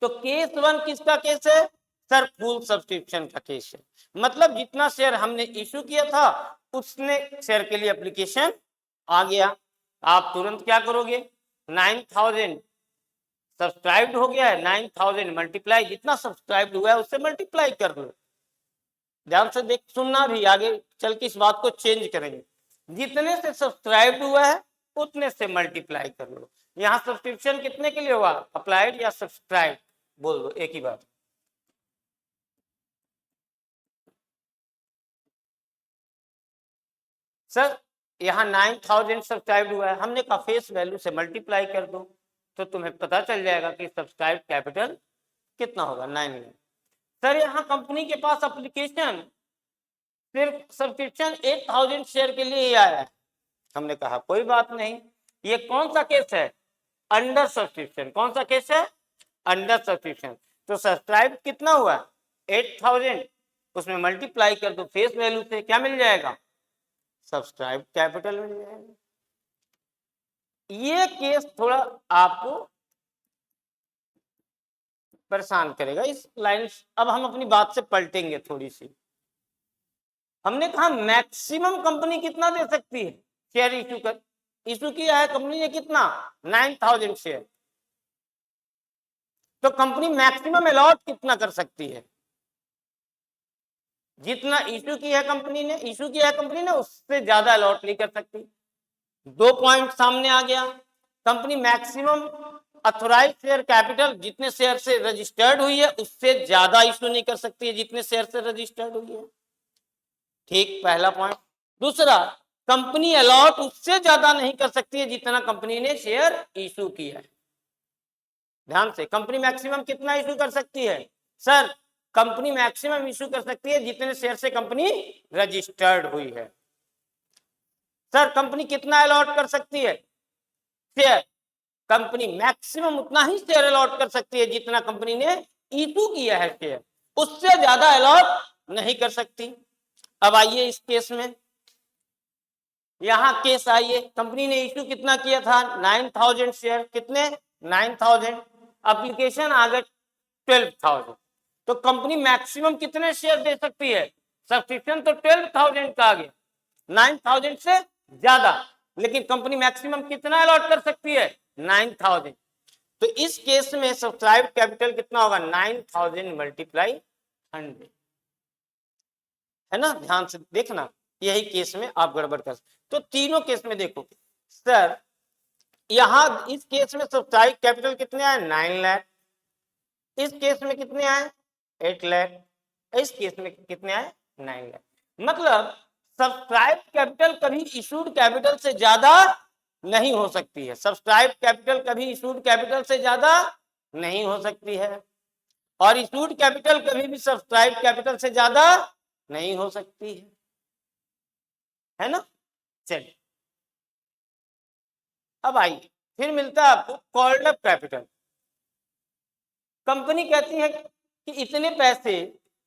तो केस 1 किसका केस है? सर फुल सब्सक्रिप्शन का केस है, मतलब जितना शेयर हमने इशू किया था उतने शेयर के लिए एप्लीकेशन आ गया। आप तुरंत क्या करोगे? 9,000 सब्सक्राइब्ड हो गया है, 9,000 मल्टीप्लाई, जितना सब्सक्राइब्ड हुआ है उससे मल्टीप्लाई कर लो। ध्यान से देख सुनना भी, आगे चल के इस बात को चेंज करेंगे। जितने से सब्सक्राइब्ड हुआ है उतने से मल्टीप्लाई कर लो। यहाँ सब्सक्रिप्शन कितने के लिए हुआ? अप्लाइड या सब्सक्राइब? बोल दो, एक ही बात। सर यहाँ 9,000 सब्सक्राइब हुआ है, हमने कहा फेस वैल्यू से मल्टीप्लाई कर दो तो तुम्हें पता चल जाएगा कि सब्सक्राइब कैपिटल कितना होगा, 9 लाख। सर यहाँ कंपनी के पास एप्लीकेशन सिर्फ सब्सक्रिप्शन 8,000 शेयर के लिए ही आया है। हमने कहा कोई बात नहीं, ये कौन सा केस है? Under subscription. कौन सा केस है? Under subscription. तो सब्सक्राइब कितना हुआ? 8,000, उसमें मल्टीप्लाई कर दो फेस वैल्यू से, क्या मिल जाएगा? सब्सक्राइब कैपिटल मिल जाएगा। ये केस थोड़ा आपको परेशान करेगा इस लाइन। अब हम अपनी बात से पलटेंगे थोड़ी सी। हमने कहा मैक्सिमम कंपनी कितना दे सकती है? शेयर इशू किया है कंपनी ने कितना? 9,000 शेयर। तो कंपनी मैक्सिमम अलॉट कितना कर सकती है? जितना इशू किया है कंपनी ने उससे ज्यादा अलॉट नहीं कर सकती। 2 पॉइंट सामने आ गया। Company maximum authorise share capital जितने शेयर से रजिस्टर्ड हुई है उससे ज्यादा इशू नहीं कर सकती है जितने शेयर से रजिस्टर्ड हुई है। ठीक, पहला पॉइंट। दूसरा, कंपनी अलॉट उससे ज्यादा नहीं कर सकती है जितना कंपनी ने शेयर इशू किया है। ध्यान से, कंपनी मैक्सिमम कितना इशू कर सकती है? सर, कंपनी मैक्सिमम इशू कर सकती है जितने शेयर से कंपनी रजिस्टर्ड हुई है। सर, कंपनी कितना अलॉट कर सकती है शेयर? कंपनी मैक्सिमम उतना ही शेयर अलॉट कर सकती है जितना कंपनी ने इशू किया है शेयर, उससे ज्यादा अलॉट नहीं कर सकती। अब आइए इस केस में, यहां केस आइए, कंपनी ने इशू कितना किया था? 9000 शेयर। कितने? 9000। एप्लीकेशन आ गए 12000। तो कंपनी मैक्सिमम कितने शेयर दे सकती है? सब्सक्रिप्शन तो 12000 का आ गया, 9000 से ज्यादा, लेकिन कंपनी मैक्सिमम कितना अलॉट कर सकती है? 9000। तो इस केस में सब्सक्राइब कैपिटल कितना होगा? 9000 मल्टीप्लाई 100, है ना? ध्यान से देखना, यही केस में आप गड़बड़ कर। तो तीनों केस में देखो सर, यहां इस केस में सब्सक्राइब कैपिटल कितने आए? 9 लाख। इस केस में कितने आए? 8 लाख। इस केस में कितने आए? 9 लाख। मतलब सब्सक्राइब कैपिटल कभी इशूड कैपिटल से ज्यादा नहीं हो सकती है। सब्सक्राइब कैपिटल कभी इशूड कैपिटल से ज्यादा नहीं हो सकती है, और इशूड कैपिटल कभी भी सब्सक्राइब कैपिटल से ज्यादा नहीं हो सकती है ना? चलिए, अब आइए, फिर मिलता है आपको कॉल्ड अप कैपिटल। कंपनी कहती है कि इतने पैसे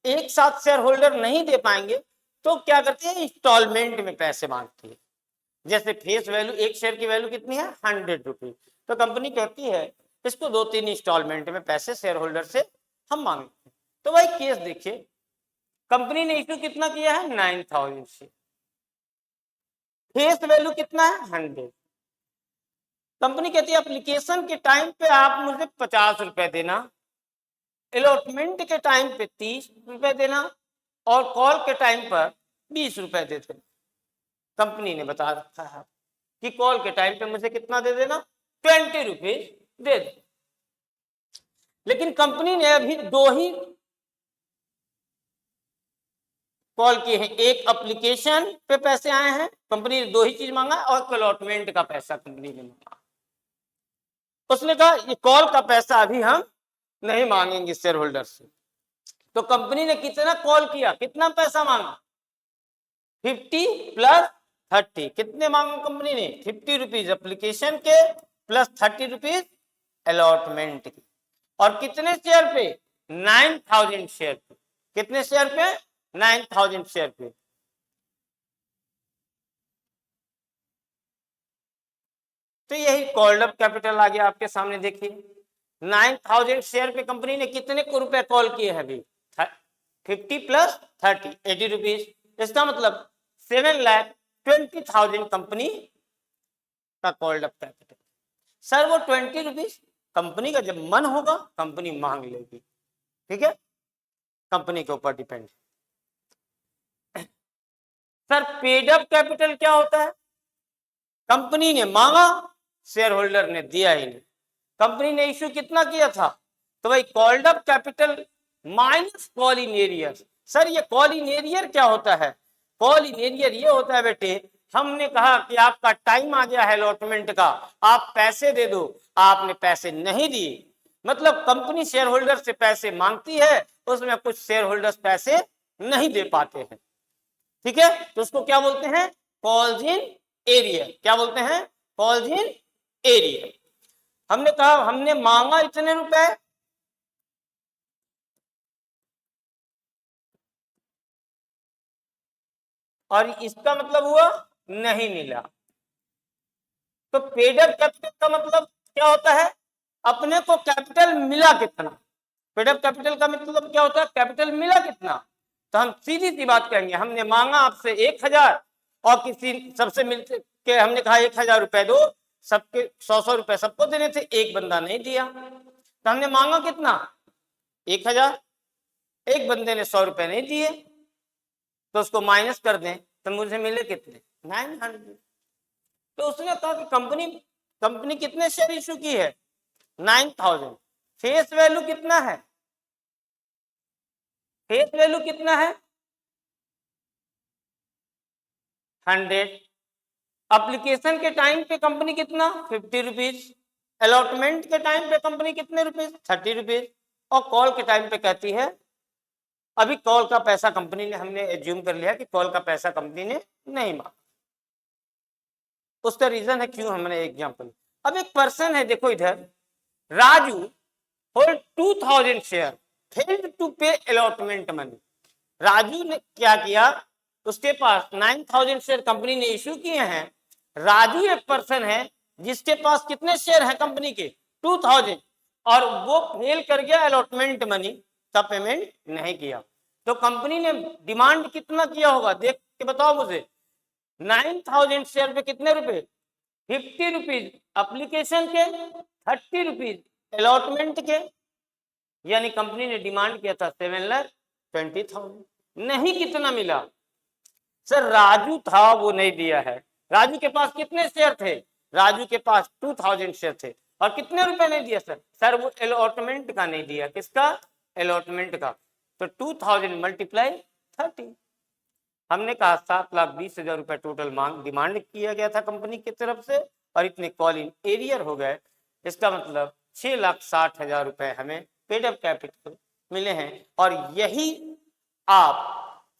एक साथ शेयर होल्डर नहीं दे पाएंगे, तो क्या करती है? इंस्टॉलमेंट में पैसे मांगती है। जैसे फेस वैल्यू, एक शेयर की वैल्यू कितनी है? 100 रुपीज। तो कंपनी कहती है इसको 2-3 इंस्टॉलमेंट में पैसे शेयर होल्डर से हम मांगते हैं। तो भाई केस देखिए, कंपनी ने इशू कितना किया है? 9000 से। फेस वैल्यू कितना है? 100। कंपनी कहती है एप्लीकेशन के टाइम पे आप मुझे 50 रुपए देना, अलॉटमेंट के टाइम पे 30 रुपए देना, और कॉल के टाइम पर 20 रुपए दे देना। कंपनी ने बता रखा है कि कॉल के टाइम पे मुझे कितना दे देना? 20 रुपीज दे दे। लेकिन कंपनी ने अभी 2 ही कॉल किए हैं, एक एप्लीकेशन पे पैसे आए हैं, कंपनी ने 2 ही चीज मांगा, और अलॉटमेंट का पैसा कंपनी ने मांगा। उसने कहा ये कॉल का पैसा अभी हम नहीं मांगेंगे शेयर होल्डर से। तो कंपनी ने कितना कॉल किया, कितना पैसा मांगा? 50 प्लस 30। कितने मांगा कंपनी ने? 50 रुपीज एप्लीकेशन के प्लस 30 रुपीज अलॉटमेंट के। और कितने शेयर पे? 9000 शेयर पे। कितने शेयर पे? 9000 शेयर पे। तो यही कॉल्ड अप कैपिटल आ गया आपके सामने। देखिए 9000 शेयर पे कंपनी ने कितने को रुपए कॉल किए हैं? अभी 50 प्लस 30, 80 रुपीज। इसका मतलब 7,20,000 कंपनी का कॉल्ड अप कैपिटल। सर वो 20 रुपीज कंपनी का जब मन होगा कंपनी मांग लेगी, ठीक है, कंपनी के ऊपर depend. Sir paid up capital क्या होता है? कंपनी ने मांगा, शेयर होल्डर ने दिया ही नहीं। कंपनी ने इश्यू कितना किया था? तो भाई called up capital minus call in arrear. Sir ये कॉल इन एरियर क्या होता है? कॉल इन एरियर ये होता है बेटे, हमने कहा कि आपका टाइम आ गया है अलॉटमेंट का, आप पैसे दे दो, आपने पैसे नहीं दिए, मतलब कंपनी शेयर होल्डर से पैसे मांगती है, उसमें कुछ शेयर होल्डर्स पैसे नहीं दे पाते हैं, ठीक है, तो उसको क्या बोलते हैं? Calls in arrear. क्या बोलते हैं? Calls in arrear. हमने कहा हमने मांगा इतने रुपए, और इसका मतलब हुआ नहीं मिला। तो पेड अप कैपिटल का मतलब क्या होता है? अपने को कैपिटल मिला कितना। पेड अप कैपिटल का मतलब क्या होता है? कैपिटल मिला कितना। तो हम सीधी सी बात कहेंगे, हमने मांगा आपसे 1000 और किसी सबसे मिलते के हमने कहा 1000 रुपए दो, सबके 100 रुपए सबको देने थे, एक बंदा नहीं दिया, तो हमने मांगा कितना? 1000। एक बंदे ने 100 रुपए नहीं दिए, तो उसको माइनस कर दें तो मुझे मिले कितने? 900। तो उसने कहा कि कंपनी कितने शेयर इशू की है? 9,000। फेस वैल्यू कितना है? फेस वैल्यू कितना है? 100। एप्लीकेशन के टाइम पे कंपनी कितना? 50 रुपीज। अलॉटमेंट के टाइम पे कंपनी कितने रुपीज? 30 रुपीज। और कॉल के टाइम पे कहती है अभी कॉल का पैसा कंपनी ने, हमने एज्यूम कर लिया कि कॉल का पैसा कंपनी ने नहीं मांगा। उसका रीजन है क्यों, हमने एग्जांपल। अब एक पर्सन है, देखो इधर, Raju hold 2000 share, failed to pay allotment money. Raju ने क्या किया, उसके पास 9000 शेयर कंपनी ने इश्यू किए हैं। राजू एक पर्सन है जिसके पास कितने शेयर हैं कंपनी के? 2000। और वो फेल कर गया अलॉटमेंट मनी का पेमेंट नहीं किया। तो कंपनी ने डिमांड कितना किया होगा, देख के बताओ मुझे। 9000 शेयर पे कितने रुपए? 50 रुपीज एप्लीकेशन के, 30 रुपीज अलॉटमेंट के। यानी कंपनी ने डिमांड किया था 7,20,000। नहीं, कितना मिला सर? राजू था वो नहीं दिया है। राजू के पास कितने शेयर थे? राजू के पास 2000 शेयर थे। और कितने रुपए नहीं दिया सर? सर वो अलॉटमेंट का नहीं दिया। किसका? अलॉटमेंट का। तो 2000 मल्टीप्लाई 30। हमने कहा 7,20,000 रुपए टोटल मांग डिमांड किया गया था कंपनी की तरफ से, और इतने कॉल इन एरियर हो गए। इसका मतलब 6,60,000 रुपए हमें पेड अप कैपिटल मिले हैं। और यही आप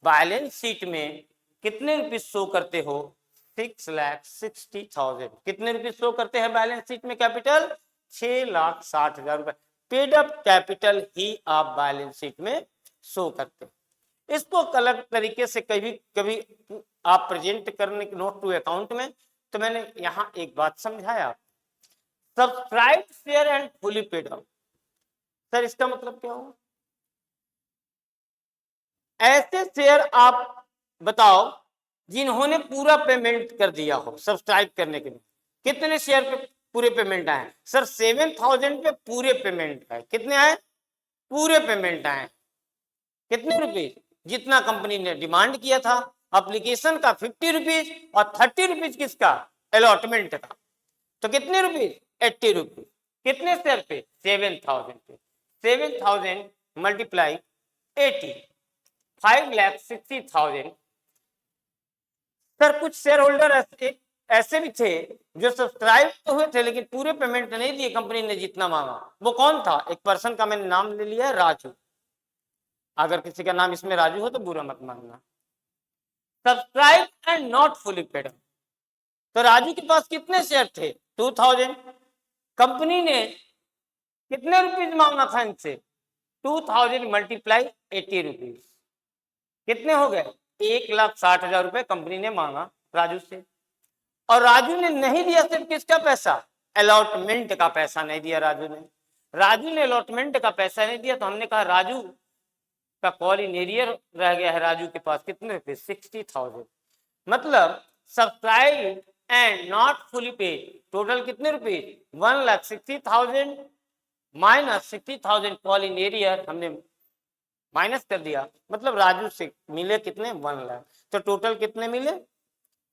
बैलेंस शीट में कितने रुपए शो करते हो? 6,60,000। कितने रुपए शो करते हैं बैलेंस शीट में कैपिटल? 6,60,000 रुपए। पेड अप कैपिटल ही आप बैलेंस शीट में शो करते हैं। इसको अलग तरीके से कभी कभी आप प्रेजेंट करने के नोट टू अकाउंट में, तो मैंने यहां एक बात समझाया, subscribe share and fully paid up. Sir इसका मतलब क्या हुआ? ऐसे शेयर आप बताओ जिन्होंने पूरा पेमेंट कर दिया हो सब्सक्राइब करने के लिए। कितने शेयर पे पूरे पेमेंट आए? सर 7,000 पे पूरे पेमेंट आए। कितने आए? पूरे पेमेंट आए। कितने रुपीज? जितना कंपनी ने डिमांड किया था। एप्लीकेशन का 50 रुपीज और 30 रुपीज किसका? अलॉटमेंट का। तो कितने रुपीज? 80 रुपीज। कितने शेयर पे? 7,000 पे। 7,000 मल्टीप्लाई 80, 5,60,000। सर कुछ शेयर होल्डर ऐसे भी थे जो सब्सक्राइब तो हुए थे लेकिन पूरे पेमेंट नहीं दिए कंपनी ने जितना मांगा। वो कौन था? एक पर्सन का मैंने नाम ले लिया, राजू। अगर किसी का नाम इसमें राजू हो तो बुरा मत मानना। Subscribe and not fully paid. तो राजू के पास कितने शेयर थे? 2000। कंपनी ने कितने रुपीज मांगा था इनसे? 2000 मल्टीप्लाई 80 रुपीज। कितने हो गए? 1,60,000 रुपए कंपनी ने मांगा राजू से। और राजू ने नहीं दिया सिर्फ किसका पैसा? अलॉटमेंट का पैसा नहीं दिया राजू ने। राजू ने अलॉटमेंट का पैसा नहीं दिया तो हमने कहा राजू का कॉल इन एरियर रह गया है। राजू के पास कितने रुपए? 60,000। मतलब subscribe and not fully paid total कितने रुपए? 1,60,000 माइनस 60,000 कॉल इन एरियर हमने माइनस कर दिया। मतलब राजू से मिले कितने? 1 लाख। तो टोटल कितने मिले?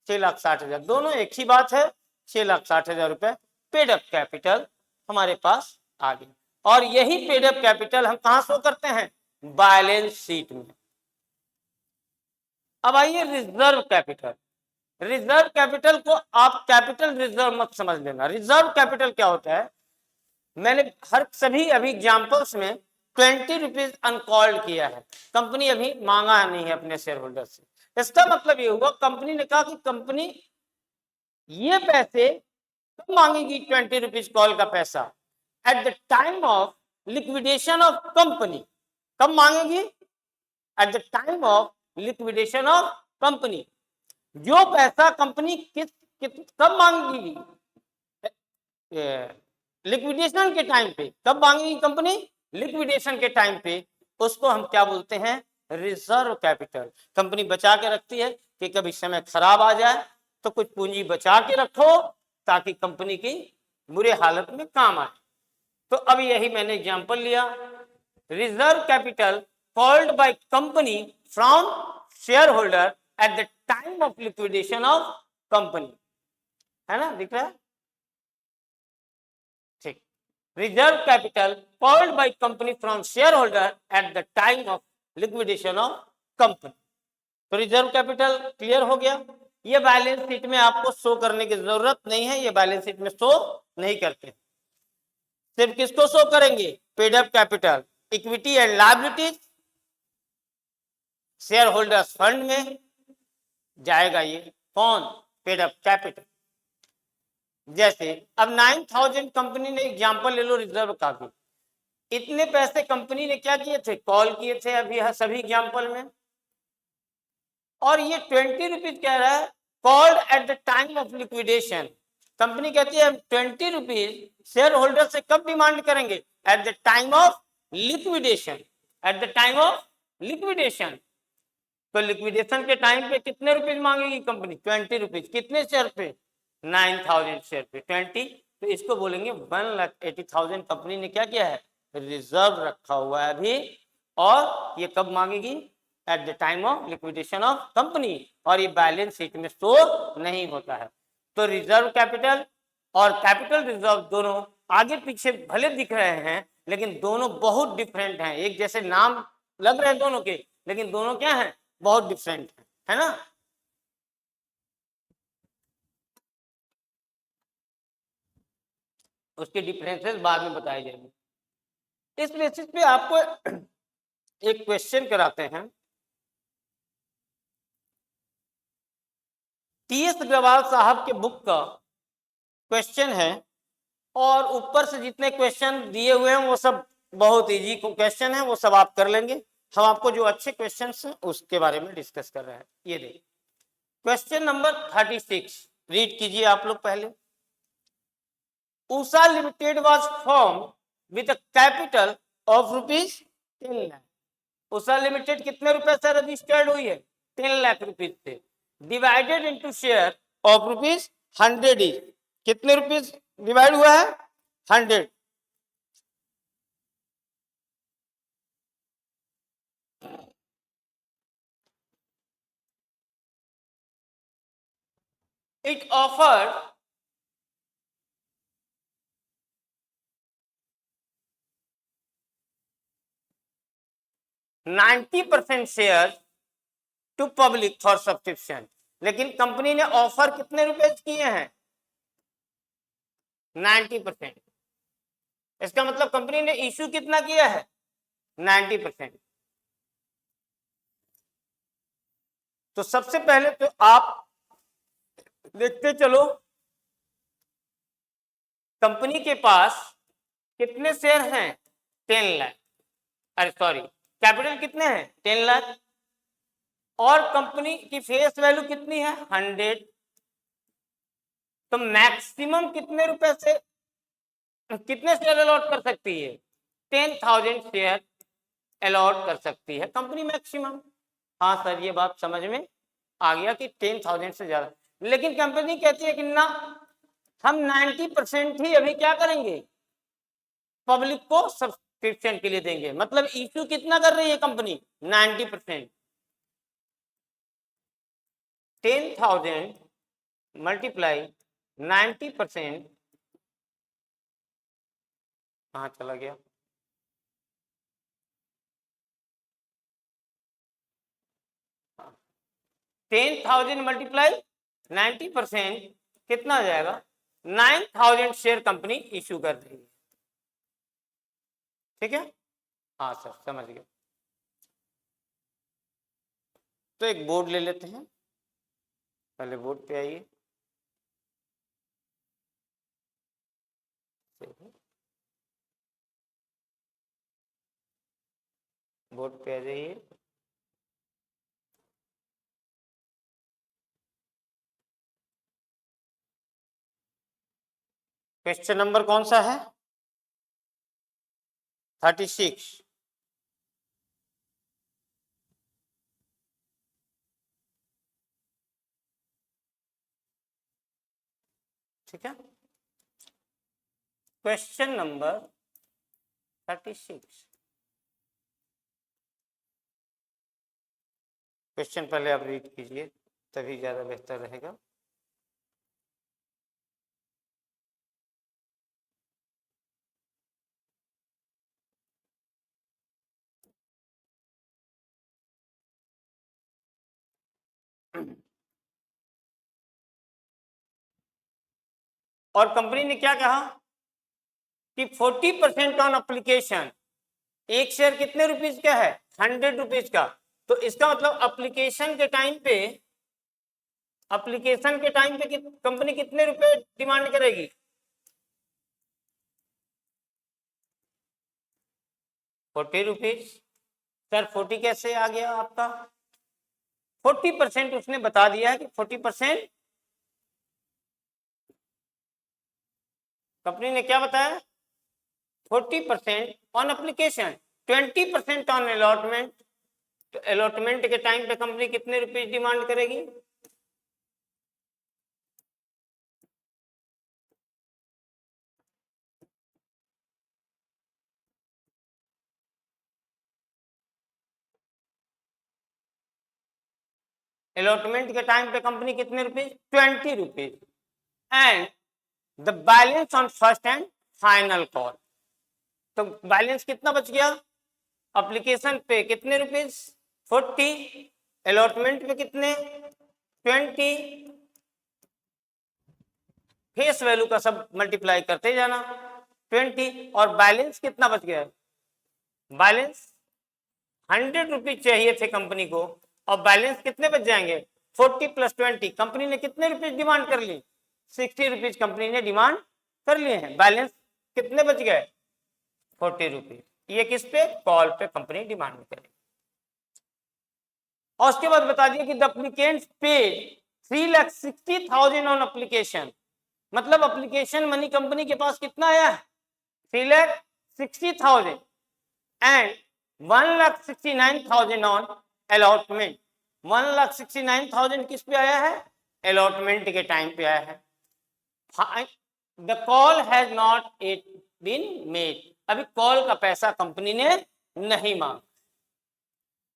6,60,000। दोनों एक ही बात है। 6,60,000 रुपए पेड अप कैपिटल हमारे पास आ गई। और यही पेड अप कैपिटल हम कहां शो करते हैं? बैलेंस शीट में। अब आइए रिजर्व कैपिटल। रिजर्व कैपिटल को आप कैपिटल रिजर्व मत समझ लेना। रिजर्व कैपिटल क्या होता है? मैंने हर सभी अभी एग्जांपल्स में 20 रुपीज अनकॉल्ड किया है। कंपनी अभी मांगा नहीं है अपने शेयर होल्डर से। इसका मतलब ये हुआ कंपनी ने कहा कि कंपनी ये पैसे कब मांगेगी? 20 रुपीज कॉल का पैसा at the time of liquidation of company. कब मांगेगी? At the time of liquidation of company. जो पैसा कंपनी कब मांगेगी? लिक्विडेशन के टाइम पे। कब मांगेगी कंपनी? लिक्विडेशन के टाइम पे। उसको हम क्या बोलते हैं? Reserve capital. कंपनी बचा के रखती है कि कभी समय खराब आ जाए तो कुछ पूंजी बचा के रखो ताकि कंपनी की बुरे हालत में काम आए। तो अब यही मैंने एग्जांपल लिया, reserve capital called by company from share holder eight the time of liquidation of company. है ना? दिख रहा है? ठीक। Reserve capital called by company from share holder eight the time of liquidation of company. तो रिजर्व कैपिटल क्लियर हो गया। ये बैलेंस शीट में आपको शो करने की जरूरत नहीं है, ये बैलेंस शीट में शो नहीं करते। सिर्फ किसको शो करेंगे? Paid up capital, equity and liabilities, share holders fund में जाएगा ये कौन? Paid up capital. जैसे अब 9000 कंपनी ने, एग्जांपल ले लो रिजर्व का भी, इतने पैसे कंपनी ने क्या किए थे? कॉल किए थे अभी सभी एग्जांपल में, और ये 20 रुपीज कह रहा है called eight the time of liquidation. Company कहती है 20 रुपीज शेयर होल्डर से कब डिमांड करेंगे? Eight the time of liquidation. Eight the time of liquidation. तो लिक्विडेशन के टाइम पे कितने रुपीज मांगेगी कंपनी? 20 रुपीज। कितने शेयर पे? 9000 शेयर पे 20। तो इसको बोलेंगे 1,80,000 कंपनी ने क्या किया है? रिजर्व रखा हुआ है अभी, और ये कब मांगेगी? At the time of liquidation of company, और ये बैलेंस शीट में स्टोर नहीं होता है। तो रिजर्व कैपिटल और कैपिटल रिजर्व दोनों आगे पीछे भले दिख रहे हैं, लेकिन दोनों बहुत डिफरेंट हैं। एक जैसे नाम लग रहे हैं दोनों के, लेकिन दोनों क्या हैं? बहुत डिफरेंट है ना। उसके डिफरेंसेस बाद में बताए जाएंगे। इस बेसिस पे आपको एक क्वेश्चन कराते हैं। टीएस अग्रवाल साहब के बुक का क्वेश्चन है, और ऊपर से जितने क्वेश्चन दिए हुए हैं वो सब बहुत इजी क्वेश्चन है, वो सब आप कर लेंगे। हम आपको जो अच्छे क्वेश्चन हैं उसके बारे में डिस्कस कर रहे हैं। ये देखिए क्वेश्चन नंबर 36, रीड कीजिए आप लोग पहले। Usha limited was form with a capital of ₹10 lakh. Usha limited कितने रुपए से रजिस्टर्ड हुई है? 10 लाख रुपीज से। Divided into share of ₹100 each. कितने रुपीज डिवाइड हुआ है? 100। It offered 90% share to public for subscription. लेकिन कंपनी ने ऑफर कितने रुपए किए हैं? 90%। इसका मतलब कंपनी ने इश्यू कितना किया है? 90%। तो सबसे पहले तो आप देखते चलो कंपनी के पास कितने शेयर हैं? 10 लाख। अरे सॉरी, कैपिटल कितने हैं? 10 लाख। और कंपनी की फेस वैल्यू कितनी है? 100। तो मैक्सिमम कितने रुपए से कितने शेयर अलॉट कर सकती है? 10,000 शेयर अलॉट कर सकती है कंपनी मैक्सिमम। हाँ सर, ये बात समझ में आ गया कि 10,000 से ज्यादा। लेकिन कंपनी कहती है कि ना, हम 90% ही अभी क्या करेंगे? पब्लिक को सब्सक्रिप्शन के लिए देंगे। मतलब इश्यू कितना कर रही है कंपनी? 90%। 10,000 मल्टीप्लाई 90%, कहाँ चला गया? हाँ। 10,000 मल्टीप्लाई 90% कितना आ जाएगा? 9,000 शेयर कंपनी इश्यू कर रही है। ठीक है? हाँ सर, समझ गया। तो एक बोर्ड ले लेते हैं, पहले बोर्ड पे आइए। बोर्ड पे आ जाइए। क्वेश्चन नंबर कौन सा है? 36। ठीक है, क्वेश्चन नंबर 36। क्वेश्चन पहले आप रीड कीजिए, तभी ज्यादा बेहतर रहेगा। और कंपनी ने क्या कहा कि 40% ऑन एप्लीकेशन, एक शेयर कितने रुपीज का है, 100 रुपीज का। तो इसका मतलब एप्लीकेशन के टाइम पे कंपनी कितने रुपए डिमांड करेगी, 40 रुपीज। सर 40 कैसे आ गया आपका, 40% उसने बता दिया है कि 40% कंपनी ने क्या बताया, 40% ऑन एप्लीकेशन, 20% ऑन अलॉटमेंट। तो अलॉटमेंट के टाइम पे कंपनी कितने रुपीज डिमांड करेगी, अलॉटमेंट के टाइम पे कंपनी कितने rupees, 20 rupees. And the balance on first and final call, तो बैलेंस कितना बच गया, एप्लीकेशन पे कितने रुपीज 40, अलॉटमेंट पे कितने 20, फेस वैल्यू का सब मल्टीप्लाई करते जाना 20, और बैलेंस कितना बच गया, बैलेंस 100 रुपीज चाहिए थे कंपनी को, और बैलेंस कितने बच जाएंगे, 40 + 20। कंपनी ने कितने रुपीज डिमांड कर ली, 60 रुपीज कंपनी ने डिमांड कर लिए हैं, बैलेंस कितने बच गए, 40 रुपीज। ये किस पे, कॉल पे कंपनी डिमांड करेगी। और उसके बाद बता दिया कि the applicant paid 3,60,000 on application, मतलब एप्लीकेशन मनी कंपनी के पास कितना आया है, 3,60,000 एंड 1,69,000 ऑन अलॉटमेंट। 1,69,000 किस पे आया है, अलॉटमेंट के टाइम पे आया है। The call has not it been made, अभी कॉल का पैसा कंपनी ने नहीं मांगा।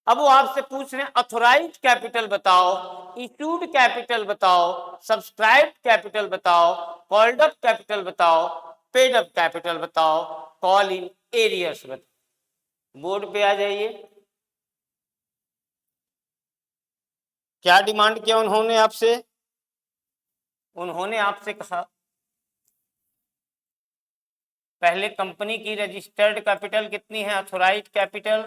अब वो आपसे पूछ रहे हैं ऑथोराइज्ड कैपिटल बताओ, इशूड कैपिटल बताओ, सब्सक्राइब्ड कैपिटल बताओ, कॉल्ड अप कैपिटल बताओ, पेड अप कैपिटल बताओ, कॉल इन एरियर्स बताओ। बोर्ड पे आ जाइए, क्या डिमांड किया उन्होंने आपसे, उन्होंने आपसे कहा पहले कंपनी की रजिस्टर्ड कैपिटल कितनी है, ऑथोराइज्ड कैपिटल,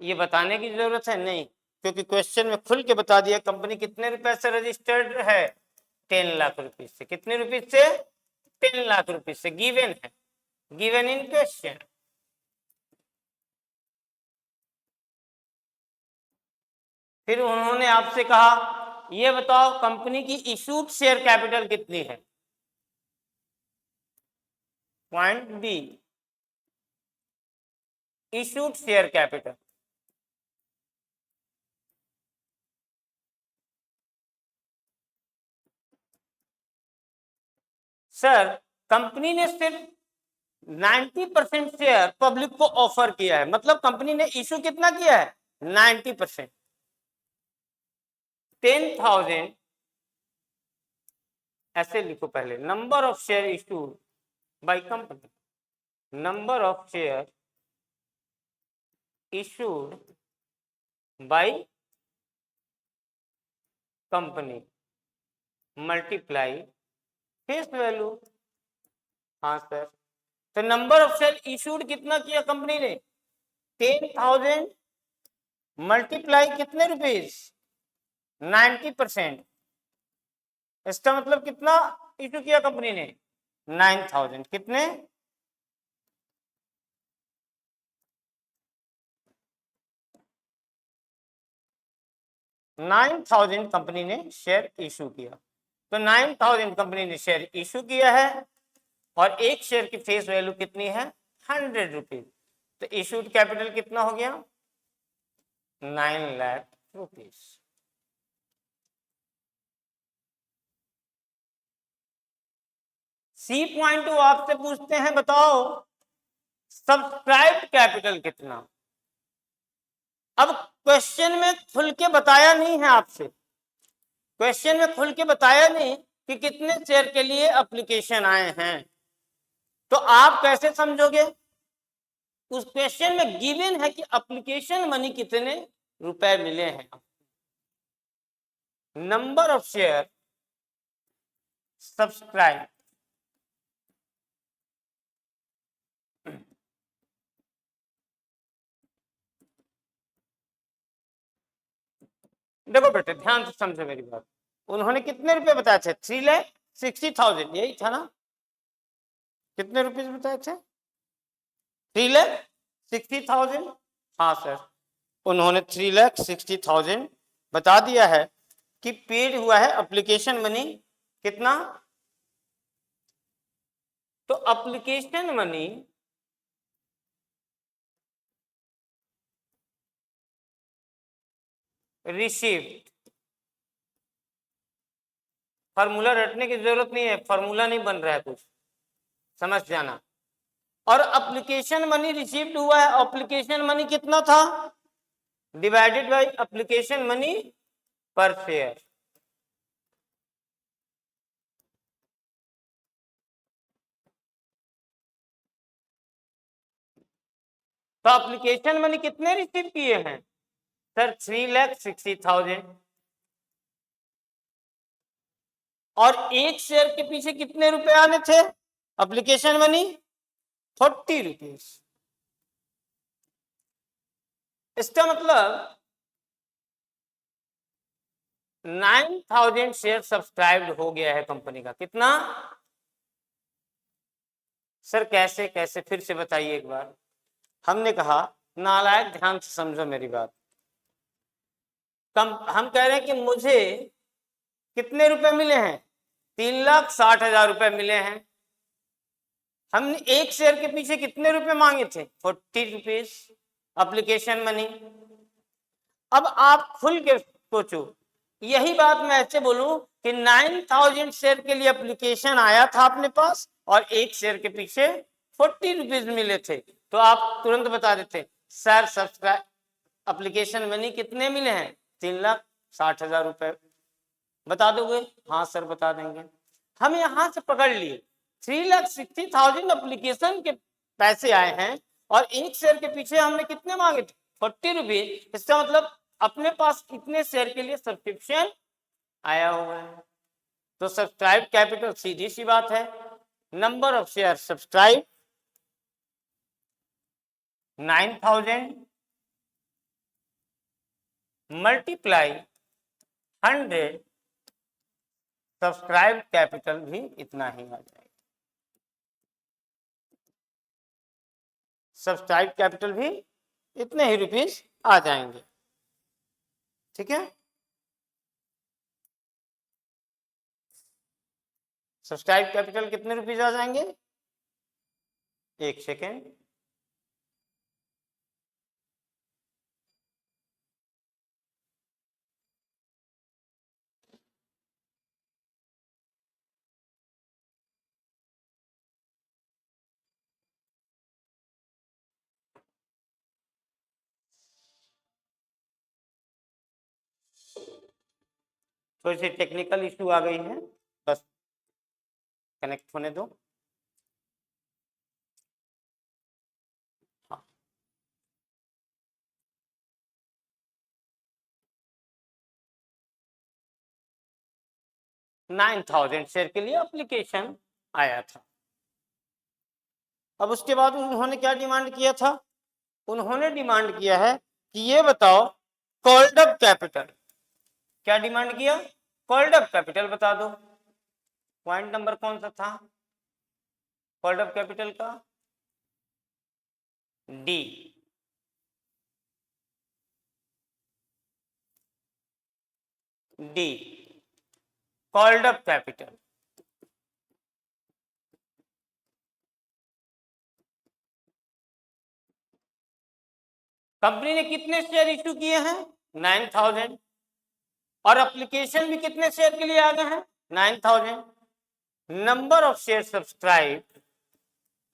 ये बताने की जरूरत है नहीं, क्योंकि क्वेश्चन में खुल के बता दिया कंपनी कितने रुपए से रजिस्टर्ड है, 10 लाख रुपीज से। कितने रुपीज से, 10 लाख रुपीज से, गिवन है, गिवन इन क्वेश्चन। फिर उन्होंने आपसे कहा ये बताओ कंपनी की इशूड शेयर कैपिटल कितनी है, point B, issued share capital. Sir company ने सिर्फ 90% शेयर पब्लिक को ऑफर किया है, मतलब कंपनी ने इशू कितना किया है, 90%। 10,000 ऐसे लिखो पहले, number of share issued by company, number of share issued by company multiply face value. हाँ सर, तो नंबर ऑफ शेयर इशूड कितना किया कंपनी ने, 10,000 मल्टीप्लाई कितने रुपीज, 90%। इसका मतलब कितना इशू किया कंपनी ने, 9,000। कितने, 9,000 कंपनी ने शेयर इशू किया। तो 9,000 कंपनी ने शेयर इशू किया है, और एक शेयर की फेस वैल्यू कितनी है, 100 रुपीज। तो इशूड कैपिटल कितना हो गया, 9 लाख रुपीज। सी पॉइंट वो आपसे पूछते हैं बताओ सब्सक्राइब्ड कैपिटल कितना। अब क्वेश्चन में खुल के बताया नहीं है आपसे, क्वेश्चन में खुल के बताया नहीं कि कितने शेयर के लिए एप्लीकेशन आए हैं, तो आप कैसे समझोगे, उस क्वेश्चन में गिवन है कि एप्लीकेशन मनी कितने रुपए मिले हैं। नंबर ऑफ शेयर सब्सक्राइब, देखो बेटे ध्यान से समझो मेरी बात। उन्होंने कितने रुपए बताए थे? 3,60,000, यही था ना? कितने रुपए बताए थे? 3,60,000। हाँ सर, उन्होंने 3,60,000 बता दिया है कि पेड हुआ है एप्लीकेशन मनी कितना। तो एप्लीकेशन मनी रिसीव्ड, फार्मूला रटने की जरूरत नहीं है, फार्मूला नहीं बन रहा है कुछ, समझ जाना। और एप्लीकेशन मनी रिसीव्ड हुआ है, एप्लीकेशन मनी कितना था? डिवाइडेड बाय एप्लीकेशन मनी पर शेयर। तो एप्लीकेशन मनी कितने रिसीव किए हैं सर? 3,60,000। और एक शेयर के पीछे कितने रुपए आने थे एप्लीकेशन मनी? 40 रुपीज। इसका मतलब 9,000 शेयर सब्सक्राइब्ड हो गया है कंपनी का। कितना सर? कैसे कैसे फिर से बताइए एक बार। हमने कहा नालायक, ध्यान से समझो मेरी बात। हम कह रहे हैं कि मुझे कितने रुपए मिले हैं? 3,60,000 रुपए मिले हैं। हमने एक शेयर के पीछे कितने रुपए मांगे थे? 40 रुपीज एप्लीकेशन मनी। अब आप खुल के सोचो, यही बात मैं ऐसे बोलूं कि 9,000 शेयर के लिए एप्लीकेशन आया था अपने पास और एक शेयर के पीछे 40 रुपीज मिले थे, तो आप तुरंत बता देते सर सब्सक्राइब एप्लीकेशन मनी कितने मिले हैं? 3,60,000 रुपए। बता दोगे? हाँ सर बता देंगे। हम यहां से पकड़ लिए 3,60,000 एप्लीकेशन के पैसे आए हैं और एक शेयर के पीछे हमने कितने मांगे थे? 40 रुपीज। इसका मतलब अपने पास कितने शेयर के लिए सब्सक्रिप्शन आया हुआ है। तो सब्सक्राइब कैपिटल सीधी सी बात है, number of share subscribe 9,000 multiply 100, subscribe capital भी इतना ही आ जाएगा। सब्सक्राइब कैपिटल भी इतने ही रुपीस आ जाएंगे। ठीक है, सब्सक्राइब कैपिटल कितने रुपीस आ जाएंगे? एक सेकेंड, थोड़ी सी टेक्निकल इशू आ गई है, बस कनेक्ट होने दो। हाँ, 9,000 शेयर के लिए एप्लीकेशन आया था। अब उसके बाद उन्होंने क्या डिमांड किया था? उन्होंने डिमांड किया है कि ये बताओ कॉल्ड अप कैपिटल। क्या डिमांड किया? कॉल्ड अप कैपिटल बता दो। पॉइंट नंबर कौन सा था कॉल्ड अप कैपिटल का? D. D called up capital. Company ने कितने शेयर इशू किए हैं? 9,000। और एप्लीकेशन भी कितने शेयर के लिए आ गए हैं? 9,000। Number of share subscribe,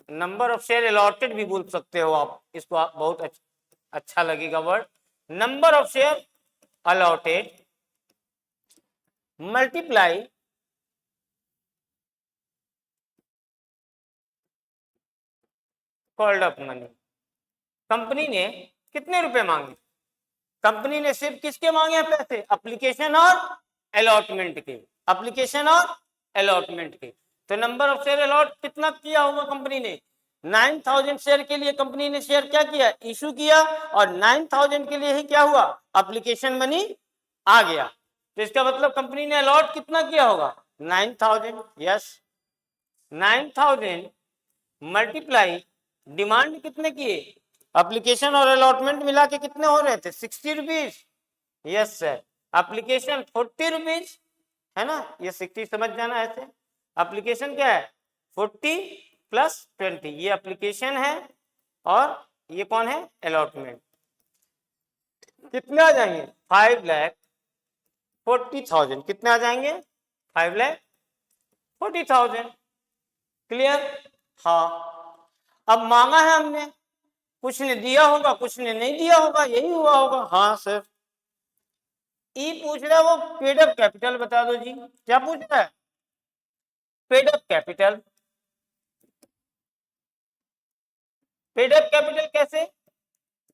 number of share allotted भी बोल सकते हो आप इसको, आप बहुत अच्छा लगेगा word. Number of share allotted multiply called up money. Company ने कितने रुपए मांगे? कंपनी ने सिर्फ किसके मांगे हैं पैसे? एप्लीकेशन और अलॉटमेंट के, एप्लीकेशन और अलॉटमेंट के। तो नंबर ऑफ शेयर अलॉट कितना किया होगा कंपनी ने, 9000 शेयर के लिए कंपनी ने शेयर क्या किया, इशू किया, और 9000 के लिए ही क्या हुआ, एप्लीकेशन मनी आ गया। तो इसका मतलब कंपनी ने अलॉट कितना किया होगा, 9000। यस, 9000 मल्टीप्लाई डिमांड कितने किए, एप्लीकेशन और अलॉटमेंट मिला के कितने हो रहे थे, 60 rupees. Yes sir, application 40 rupees है ना, ये 60 समझ जाना ऐसे। एप्लीकेशन क्या है, 40 प्लस 20, ये एप्लीकेशन है और ये कौन है, अलॉटमेंट। कितने आ जाएंगे, 5,40,000। कितने आ जाएंगे, 5,40,000। क्लियर। हाँ, अब मांगा है हमने, कुछ ने दिया होगा कुछ ने नहीं दिया होगा, यही हुआ होगा। हाँ सर, ई पूछ रहा है वो पेड अप कैपिटल बता दो जी, क्या पूछ रहा है, paid up capital. Paid up capital कैसे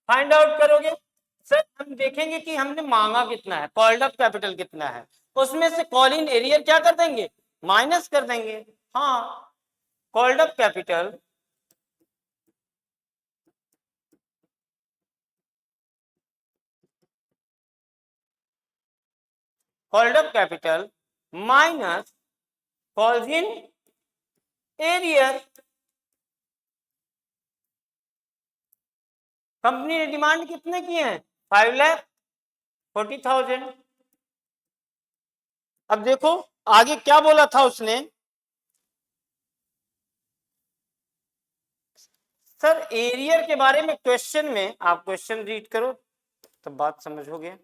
फाइंड आउट करोगे, सर हम देखेंगे कि हमने मांगा कितना है, कॉल्ड अप कैपिटल कितना है, उसमें से कॉल इन एरियर क्या कर देंगे, माइनस कर देंगे। हाँ, called up capital called up capital minus calls in arrear. Company ने डिमांड कितने किए हैं, 5,40,000। अब देखो आगे क्या बोला था उसने, सर एरियर के बारे में क्वेश्चन में, आप क्वेश्चन रीड करो तो बात समझोगे।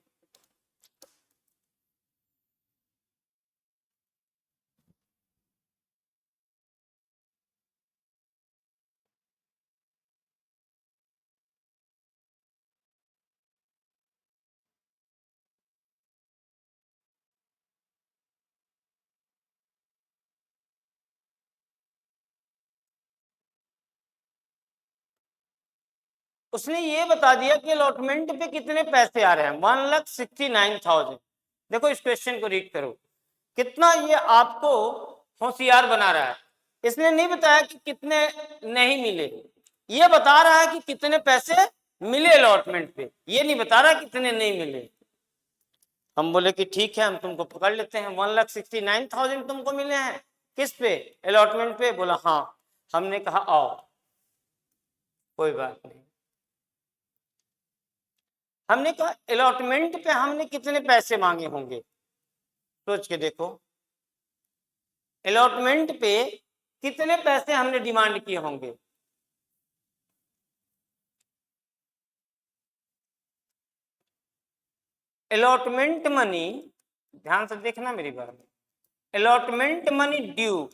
उसने ये बता दिया कि अलॉटमेंट पे कितने पैसे आ रहे हैं, 1,69,000। देखो इस क्वेश्चन को रीड करो, कितना ये आपको होशियार बना रहा है। इसने नहीं बताया कि कितने नहीं मिले, ये बता रहा है कि कितने पैसे मिले अलॉटमेंट पे, ये नहीं बता रहा कितने नहीं मिले। हम बोले कि ठीक है, हम तुमको पकड़ लेते हैं, 1,69,000 तुमको मिले हैं, किस पे, अलॉटमेंट पे। बोला हाँ। हमने कहा आओ, कोई बात नहीं। हमने कहा अलॉटमेंट पे हमने कितने पैसे मांगे होंगे, सोच के देखो, अलॉटमेंट पे कितने पैसे हमने डिमांड किए होंगे। अलॉटमेंट मनी, ध्यान से देखना मेरी बात, अलॉटमेंट मनी ड्यू,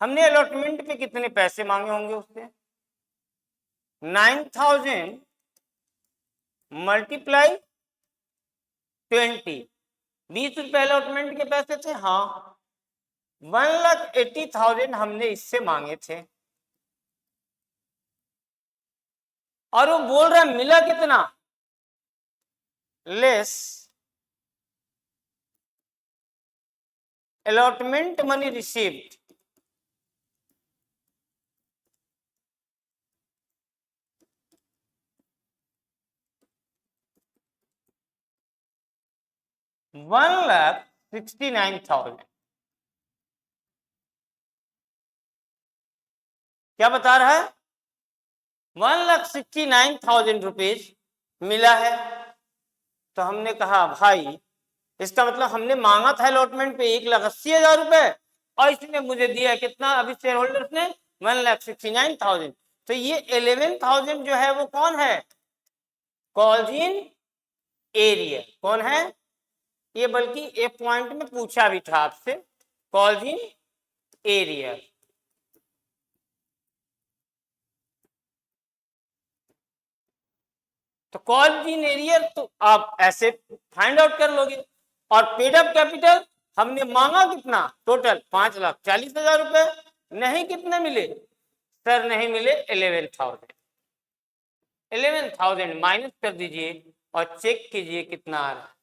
हमने अलॉटमेंट पे कितने पैसे मांगे होंगे उससे, 9,000 मल्टीप्लाई 20, 20 रुपए अलॉटमेंट के पैसे थे। हाँ, 1,80,000 हमने इससे मांगे थे, और वो बोल रहा है मिला कितना, लेस allotment money received, $1,69,000। क्या बता रहा है, 1,69,000 रुपीज मिला है। तो हमने कहा भाई इसका मतलब हमने मांगा था अलॉटमेंट पे 1,80,000 रुपए, और इसने मुझे दिया कितना, अभी शेयर होल्डर्स ने 1,69,000। तो ये 11,000 जो है वो कौन है, कॉल्स इन एरिया। कौन है ये, बल्कि एक पॉइंट में पूछा भी था आपसे, कॉल्स इन एरिया। तो कॉल्स इन एरिया तो आप ऐसे फाइंड आउट कर लोगे। और पेड अप कैपिटल हमने मांगा कितना, टोटल 5,40,000 रुपए, नहीं कितने मिले सर, नहीं मिले 11,000। 11,000 माइनस कर दीजिए और चेक कीजिए कितना आ रहा है,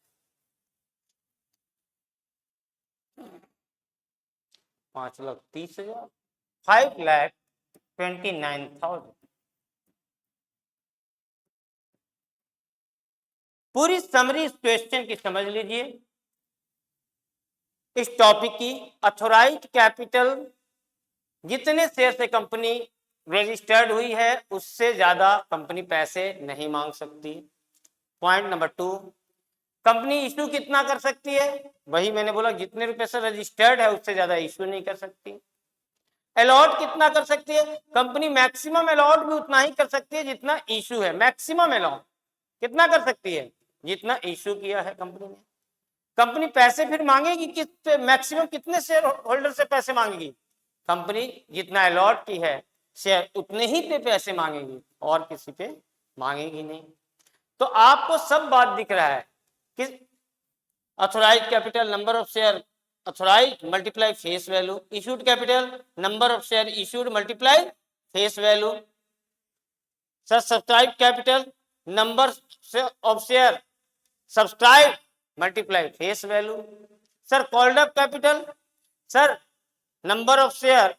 5,30,000, 5,29,000। पूरी समरी इस क्वेश्चन की समझ लीजिए, इस टॉपिक की। अथोराइज्ड कैपिटल, जितने शेयर से कंपनी रजिस्टर्ड हुई है उससे ज्यादा कंपनी पैसे नहीं मांग सकती। पॉइंट नंबर 2, कंपनी इशू कितना कर सकती है? वही मैंने बोला, जितने रुपए से रजिस्टर्ड है उससे ज्यादा इशू नहीं कर सकती। अलॉट कितना कर सकती है? कंपनी मैक्सिमम अलॉट भी उतना ही कर सकती है जितना इशू है। मैक्सिमम अलॉट कितना कर सकती है? जितना इशू किया है कंपनी ने। कंपनी पैसे फिर मांगेगी किस, मैक्सिमम कितने शेयर होल्डर से पैसे मांगेगी? कंपनी जितना अलॉट की है शेयर उतने ही पे पैसे मांगेगी और किसी पे मांगेगी नहीं। तो आपको सब बात दिख रहा है कि authorised capital, number of share authorised multiply face value, issued capital number of share issued multiply face value, subscribe capital number of share subscribe multiply face value. Sir called up capital, sir number of share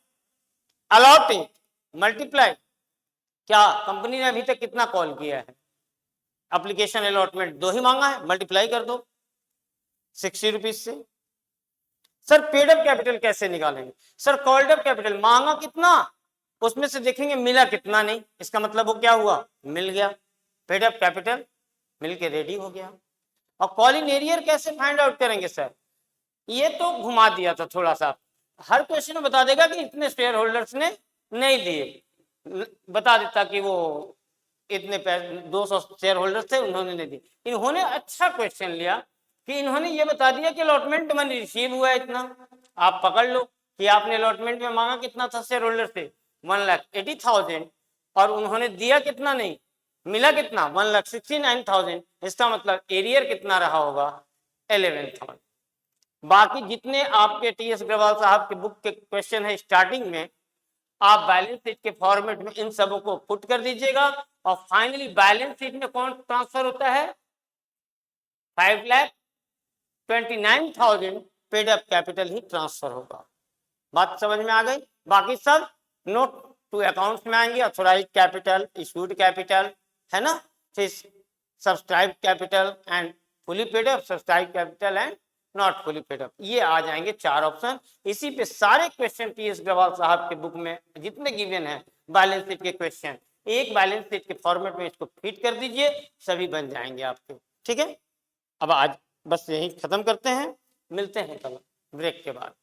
allotted multiply, क्या कंपनी ने अभी तक कितना कॉल किया है? एप्लीकेशन अलॉटमेंट 2 ही मांगा है, मल्टीप्लाई कर दो 60 रुपीज से। सर पेड अप कैपिटल कैसे निकालेंगे? सर कॉल्ड अप कैपिटल मांगा कितना, उसमें से देखेंगे मिला कितना नहीं, इसका मतलब वो क्या हुआ? मिल गया। पेड अप कैपिटल मिल के रेडी हो गया। और कॉल इन एरियर कैसे फाइंड आउट करेंगे? सर ये तो घुमा दिया था थोड़ा सा, हर क्वेश्चन में बता देगा कि इतने शेयर होल्डर्स ने नहीं दिए, बता देता कि वो इतने 200 शेयर होल्डर्स थे उन्होंने नहीं दी। इन्होंने अच्छा क्वेश्चन लिया कि इन्होंने ये बता दिया कि अलॉटमेंट मनी रिसीव हुआ है इतना। आप पकड़ लो कि आपने अलॉटमेंट में मांगा कितना था शेयर होल्डर से? 1,80,000 और उन्होंने दिया कितना नहीं, मिला कितना? 1,69,000। इसका मतलब एरियर कितना रहा होगा? 11,000। बाकी जितने आपके टीएस अग्रवाल साहब के बुक के क्वेश्चन है स्टार्टिंग में, आप बैलेंस शीट के फॉर्मेट में इन सबों को पुट कर दीजिएगा और फाइनली बैलेंस शीट में कौन ट्रांसफर होता है? 5,29,000 पेड अप कैपिटल ही ट्रांसफर होगा। बात समझ में आ गई? बाकी सब नोट टू अकाउंट्स में आएंगे। ऑथोराइज्ड कैपिटल, इशूड कैपिटल, है ना, फिर subscribe capital and fully paid up, subscribe capital and not fully paid up, ये आ जाएंगे 4 ऑप्शन। इसी पे सारे क्वेश्चन टीएस अग्रवाल साहब के बुक में जितने गिवन है बैलेंस शीट के क्वेश्चन, एक बैलेंस शीट के फॉर्मेट में इसको फिट कर दीजिए, सभी बन जाएंगे आपके। ठीक है, अब आज बस यही खत्म करते हैं, मिलते हैं कल ब्रेक के बाद।